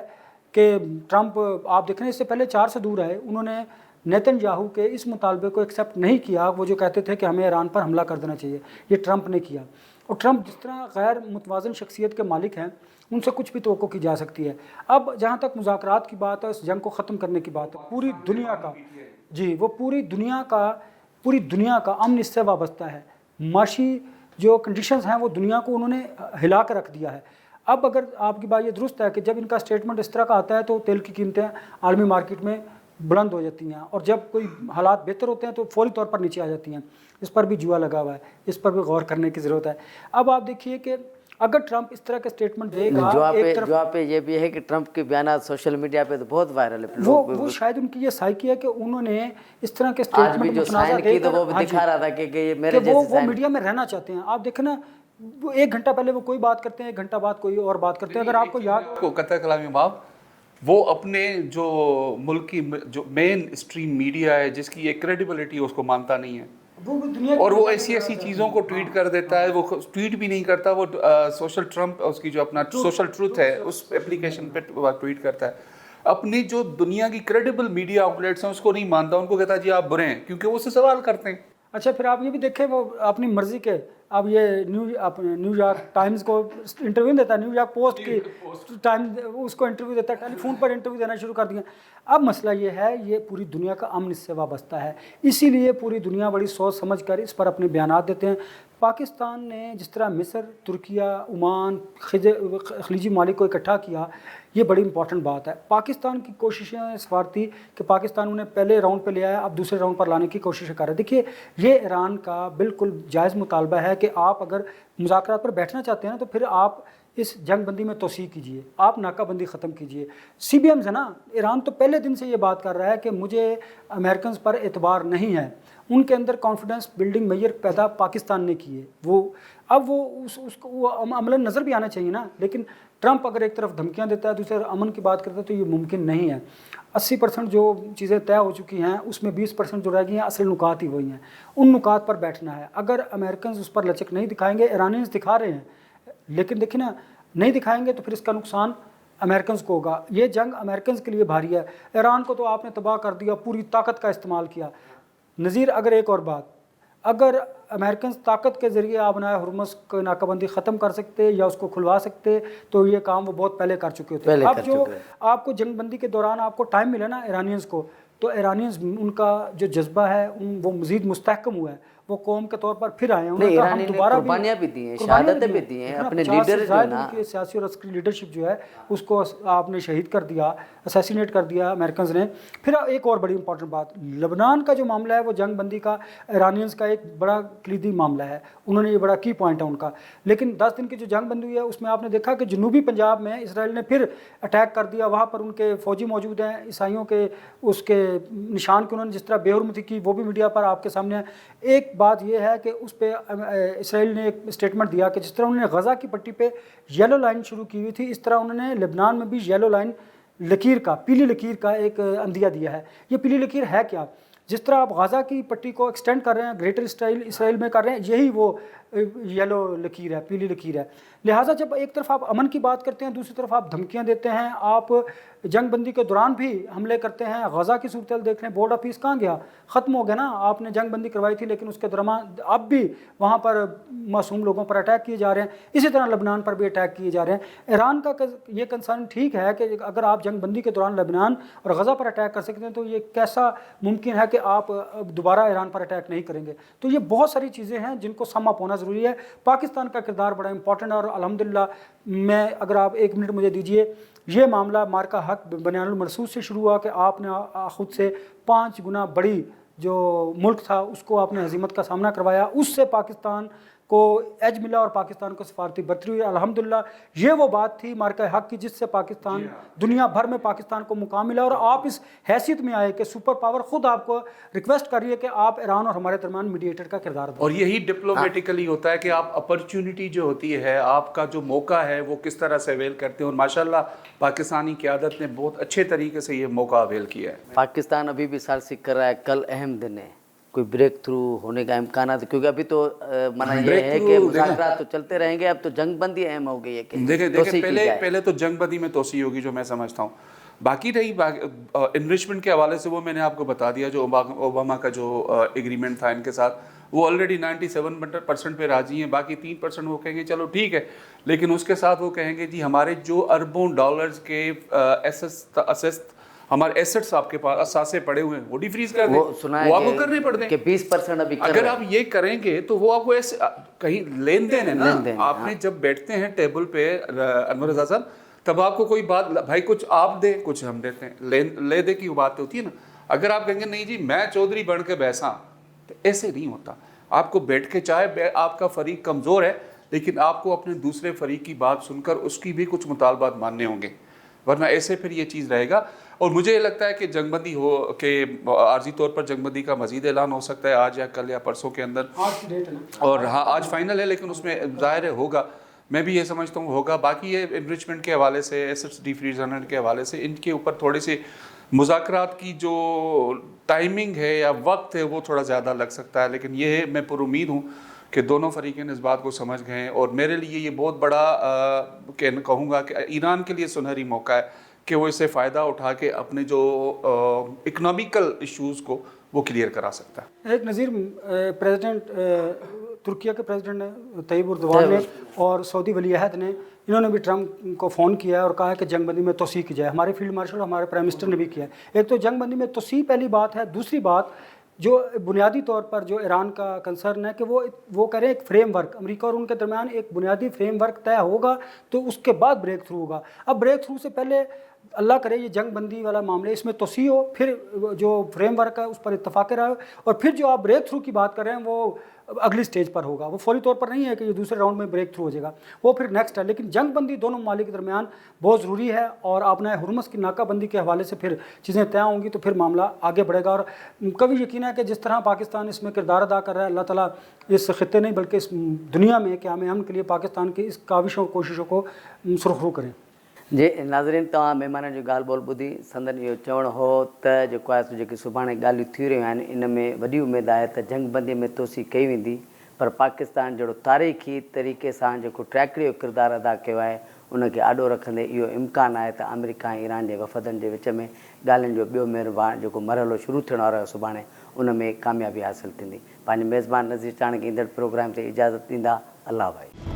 कि ट्रंप, आप देख रहे हैं, इससे पहले 4 से दूर आए, उन्होंने नेतन्याहू के इस मुतालबे को एक्सेप्ट नहीं किया। वो जो कहते थे कि हमें ईरान पर हमला कर देना चाहिए, ये ट्रंप ने किया। और ट्रंप जिस तरह गैर मुतवाज़न शख्सियत के मालिक हैं, उनसे कुछ भी तवक्को की जा सकती है। अब जहाँ तक मुज़ाकरात की बात है, इस जंग को ख़त्म करने की बात है, पूरी दुनिया का, जी, वो पूरी दुनिया का अमन इससे वाबस्ता है। माशी जो कंडीशंस हैं वो दुनिया को उन्होंने हिला कर रख दिया है। अब अगर आपकी बात ये दुरुस्त है कि जब इनका स्टेटमेंट इस तरह का आता है तो तेल की कीमतें आलमी मार्केट में बुलंद हो जाती हैं, और जब कोई हालात बेहतर होते हैं तो फौरी तौर पर नीचे आ जाती हैं। इस पर भी जुआ लगा हुआ है, इस पर भी गौर करने की ज़रूरत है। अब आप देखिए कि अगर ट्रंप इस तरह के स्टेटमेंट देगा, जवाब पे ये भी है कि ट्रंप के बयान सोशल मीडिया पे तो बहुत वायरल है। वो शायद उनकी ये साइकी है कि उन्होंने इस तरह के स्टेटमेंट जो साइन की तो वो दिखा रहा था कि ये मेरे जैसे वो मीडिया में रहना चाहते हैं। आप देखें ना, वो 1 घंटा पहले वो कोई बात करते हैं, 1 घंटा बाद कोई और बात करते हैं। अगर आपको याद हो, कतर कलामी बाब, वो अपने जो मुल्क की जो मेन स्ट्रीम मीडिया है जिसकी एक क्रेडिबिलिटी उसको मानता नहीं है, और वो ऐसी चीज़ों को ट्वीट कर देता है। वो ट्वीट भी नहीं करता, वो सोशल ट्रंप, उसकी जो अपना सोशल ट्रूथ है उस एप्लीकेशन पे ट्वीट करता है। अपनी जो दुनिया की क्रेडिबल मीडिया आउटलेट्स हैं उसको नहीं मानता, उनको कहता है जी आप बुरे हैं, क्योंकि वो उससे सवाल करते हैं। अच्छा, फिर आप ये भी देखें, वो अपनी मर्जी के अब ये न्यूयॉर्क टाइम्स को इंटरव्यू देता है, न्यूयॉर्क पोस्ट की टाइम उसको इंटरव्यू देता है, टेलीफोन पर इंटरव्यू देना शुरू कर दिया। अब मसला ये है, ये पूरी दुनिया का अमन इससे वाबस्ता है, इसीलिए पूरी दुनिया बड़ी सोच समझ कर इस पर अपने बयानात देते हैं। पाकिस्तान ने जिस तरह मिस्र, तुर्किया, ओमान, खलीजी मालिक को इकट्ठा किया, ये बड़ी इंपॉर्टेंट बात है। पाकिस्तान की कोशिशें इस बार थी कि पाकिस्तान उन्हें पहले राउंड पे ले आया, अब दूसरे राउंड पर लाने की कोशिश कर रहा है। देखिए, ये ईरान का बिल्कुल जायज़ मुतालबा है कि आप अगर मुज़ाकरात पर बैठना चाहते हैं ना, तो फिर आप इस जंग बंदी में तोसी कीजिए, आप नाकाबंदी ख़त्म कीजिए। CBMs है ना, ईरान तो पहले दिन से ये बात कर रहा है कि मुझे अमेरिकन पर एतबार नहीं है। उनके अंदर कॉन्फिडेंस बिल्डिंग मेजर पैदा पाकिस्तान ने किए, वो अब वो उसको वो अमलन नज़र भी आना चाहिए ना। लेकिन ट्रंप अगर एक तरफ धमकियां देता है, दूसरी तरफ अमन की बात करता है, तो ये मुमकिन नहीं है। 80% जो चीज़ें तय हो चुकी हैं, उसमें 20% जो रह गई हैं, असल नुकात ही वही हैं। उन नुकात पर बैठना है। अगर अमेरिकन उस पर लचक नहीं दिखाएंगे, ईरानियंस दिखा रहे हैं, लेकिन देखिए ना, नहीं दिखाएंगे तो फिर इसका नुकसान अमेरिकन को होगा। ये जंग अमेरिकन के लिए भारी है। ईरान को तो आपने तबाह कर दिया, पूरी ताकत का इस्तेमाल किया। नज़ीर, अगर एक और बात, अगर अमेरिकन ताकत के ज़रिए आप ना हुर्मुज़ को नाकाबंदी ख़त्म कर सकते या उसको खुलवा सकते, तो ये काम वो बहुत पहले कर चुके होते। अब जो आपको जंग बंदी के दौरान आपको टाइम मिला ना ईरानियंस को, तो ईरानियंस उनका जो जज्बा है वो मज़ीद मुस्तहकम हुआ है, वो कौम के तौर पर फिर आए हैं। नहीं, ईरानी ने कुर्बानियां भी दी हैं, शहादतें भी दी हैं, अपने लीडर जो है ना, उनकी सियासी और अस्करी लीडरशिप जो है उसको आपने शहीद कर दिया, असैसिनेट कर दिया अमेरिकन ने। फिर एक और बड़ी इंपॉर्टेंट बात, लबनान का जो मामला है वो जंग बंदी का ईरानियंस का एक बड़ा कलीदी मामला है, उन्होंने ये बड़ा की पॉइंट है उनका। लेकिन 10 दिन की जो जंग बंदी हुई है उसमें आपने देखा कि जनूबी पंजाब में इसराइल ने फिर अटैक कर दिया, वहाँ पर उनके फ़ौजी मौजूद हैं, ईसाइयों के उसके निशान के उन्होंने जिस तरह बेहुरमती की, वो भी मीडिया पर आपके सामने है। एक बात यह है कि उस पर इसराइल ने एक स्टेटमेंट दिया कि जिस तरह उन्होंने गज़ा की पट्टी पे येलो लाइन शुरू की हुई थी, इस तरह उन्होंने लेबनान में भी येलो लाइन, लकीर का, पीली लकीर का एक अंदिया दिया है। ये पीली लकीर है क्या? जिस तरह आप गज़ा की पट्टी को एक्सटेंड कर रहे हैं, ग्रेटर इसराइल में कर रहे हैं, यही वो येलो लकीर है, पीली लकीर है। लिहाजा जब एक तरफ आप अमन की बात करते हैं, दूसरी तरफ आप धमकियां देते हैं, आप जंग बंदी के दौरान भी हमले करते हैं। गज़ा की सूरत देख रहे हैं, बॉर्डर पीस कहाँ गया? ख़त्म हो गया ना। आपने जंग बंदी करवाई थी, लेकिन उसके दौरान अब भी वहाँ पर मासूम लोगों पर अटैक किए जा रहे हैं। इसी तरह लबनान पर भी अटैक किए जा रहे हैं। ईरान का ये कंसर्न ठीक है कि अगर आप जंग बंदी के दौरान लबनान और गज़ा पर अटैक कर सकते हैं, तो ये कैसा मुमकिन है कि आप दोबारा ईरान पर अटैक नहीं करेंगे? तो ये बहुत सारी चीज़ें हैं जिनको सम अप होना ज़रूरी है। पाकिस्तान का किरदार बड़ा इंपॉर्टेंट है, और अल्हम्दुलिल्लाह, मैं अगर आप 1 मिनट मुझे दीजिए, ये मामला मार्का हक बनियानुल मरसूद से शुरू हुआ कि आपने खुद से 5 गुना बड़ी जो मुल्क था उसको आपने हजीमत का सामना करवाया, उससे पाकिस्तान को एज मिला और पाकिस्तान को सफारती बरतरी हुई। अल्हम्दुलिल्लाह, ये वो बात थी मार्का हक की जिससे पाकिस्तान, दुनिया भर में पाकिस्तान को मुकाम मिला, और आप इस हैसियत में आए कि सुपर पावर खुद आपको रिक्वेस्ट कर रही है कि आप ईरान और हमारे दरमियान मीडिएटर का किरदार अदा। और यही डिप्लोमेटिकली होता है कि आप अपॉर्चुनिटी जो होती है, आपका जो मौका है, वो किस तरह से अवेल करते हैं। और माशाल्लाह पाकिस्तानी क़यादत ने बहुत अच्छे तरीके से ये मौका अवेल किया है। पाकिस्तान अभी भी सारसी कर रहा है, कल अहम दिन है, कोई ब्रेक थ्रू होने का इम्कान है? क्योंकि अभी तो माना ये है कि मुज़ाकरात तो चलते रहेंगे, अब तो जंग बंदी अहम हो गई है कि देखें पहले तो जंग बंदी में तोसी होगी, जो मैं समझता हूँ। बाकी रही इनरिचमेंट के हवाले से, वो मैंने आपको बता दिया, जो ओबामा का जो एग्रीमेंट था इनके साथ, वो ऑलरेडी 97% पे राजी हैं। बाकी 3% वो कहेंगे चलो ठीक है, लेकिन उसके साथ वो कहेंगे जी हमारे जो अरबों डॉलर्स के हमारे एसेट्स आपके पास असासे पड़े हुए हैं, वो डिफ्रीज कर दें, वो आपको करने पड़ दें। 20% अभी अगर आप ये करेंगे तो वो आपको ऐसे कहीं लेन देन है ना। आपने जब बैठते हैं टेबल पे अनवर रज़ा साहब, तब आपको कोई बात, भाई कुछ आप दे कुछ हम देते हैं, ले दे की बात होती है ना। अगर आप कहेंगे नहीं जी मैं चौधरी बन के बैसा, तो ऐसे नहीं होता। आपको बैठ के, चाहे आपका फरीक कमज़ोर है, लेकिन आपको अपने दूसरे फरीक की बात सुनकर उसकी भी कुछ मुतालबात मानने होंगे, वरना ऐसे फिर ये चीज़ रहेगा। और मुझे ये लगता है कि जंगबंदी हो के आर्जी तौर पर जंगबंदी का मजीद ऐलान हो सकता है आज या कल या परसों के अंदर। और हाँ, आज फाइनल है, लेकिन उसमें ज़ाहिर है होगा, मैं भी ये समझता हूँ होगा। बाकी ये इनरिचमेंट के हवाले से, एसेट्स डिफ्रीजन के हवाले से, इनके ऊपर थोड़े से मुज़ाकरात की जो टाइमिंग है या वक्त है वो थोड़ा ज़्यादा लग सकता है। लेकिन ये है, मैं पुरुमीद हूँ कि दोनों फरीक़ें इस बात को समझ गए हैं। और मेरे लिए ये बहुत बड़ा कहूँगा कि ईरान के लिए सुनहरी मौका है कि वो इससे फ़ायदा उठा के अपने जो इकनॉमिकल इश्यूज़ को वो क्लियर करा सकता है। एक नज़ीर, प्रेसिडेंट तुर्की के प्रेसिडेंट ने तैयब उर्दवान ने और सऊदी वली अहद ने, इन्होंने भी ट्रंप को फ़ोन किया है और कहा है कि जंग बंदी में तोसी की जाए। हमारे फील्ड मार्शल, हमारे प्राइम मिनिस्टर ने भी किया है। एक तो जंग बंदी में तोसी पहली बात है। दूसरी बात जो बुनियादी तौर पर जो ईरान का कंसर्न है कि वो करें एक फ्रेमवर्क, अमेरिका और उनके दरमियान एक बुनियादी फ्रेमवर्क तय होगा तो उसके बाद ब्रेक थ्रू होगा। अब ब्रेक थ्रू से पहले अल्लाह करे ये जंग बंदी वाला मामले इसमें तोसी हो, फिर जो फ्रेमवर्क है उस पर इत्तफाक़ रहा हो, और फिर जो आप ब्रेक थ्रू की बात कर रहे हैं वो अगली स्टेज पर होगा। वो फौरी तौर पर नहीं है कि ये दूसरे राउंड में ब्रेक थ्रू हो जाएगा, वो फिर नेक्स्ट है। लेकिन जंग बंदी दोनों ममालिक के दरमियान बहुत ज़रूरी है, और आपने हुर्मुज़ की नाकाबंदी के हवाले से फिर चीज़ें तय होंगी तो फिर मामला आगे बढ़ेगा। और कभी यकीन है कि जिस तरह पाकिस्तान इसमें किरदार अदा कर रहा है, अल्लाह ताला इस खित्ते नहीं बल्कि इस दुनिया में क़याम अमन के लिए पाकिस्तान की इस काविशों कोशिशों को सुरखरू करें। जी नाज़रीन, तव्हां महिमाननि जी ॻाल्हि ॿोल ॿुधी। संदन इहो चवणु हो त जेको आहे जेकी सुभाणे ॻाल्हियूं थी रहियूं आहिनि, इन में वॾी उमेदु आहे त जंग बंदीअ में तोसी कई वेंदी, पर पाकिस्तान जहिड़ो तारीख़ी तरीक़े सां जेको ट्रैकड़ी जो किरदारु अदा कयो आहे उनखे आॾो रखंदे इहो इम्कानु आहे त अमेरिका ऐं ईरान जे वफ़दनि जे विच में ॻाल्हियुनि जो ॿियो महिरबानी जेको मरहलो शुरू थियण वारो आहे सुभाणे, उन में कामयाबी हासिलु थींदी। पंहिंजे मेज़बान नज़ीर चाण खे ईंदड़ प्रोग्राम ते इजाज़त ॾींदा। अल्लाह भाई।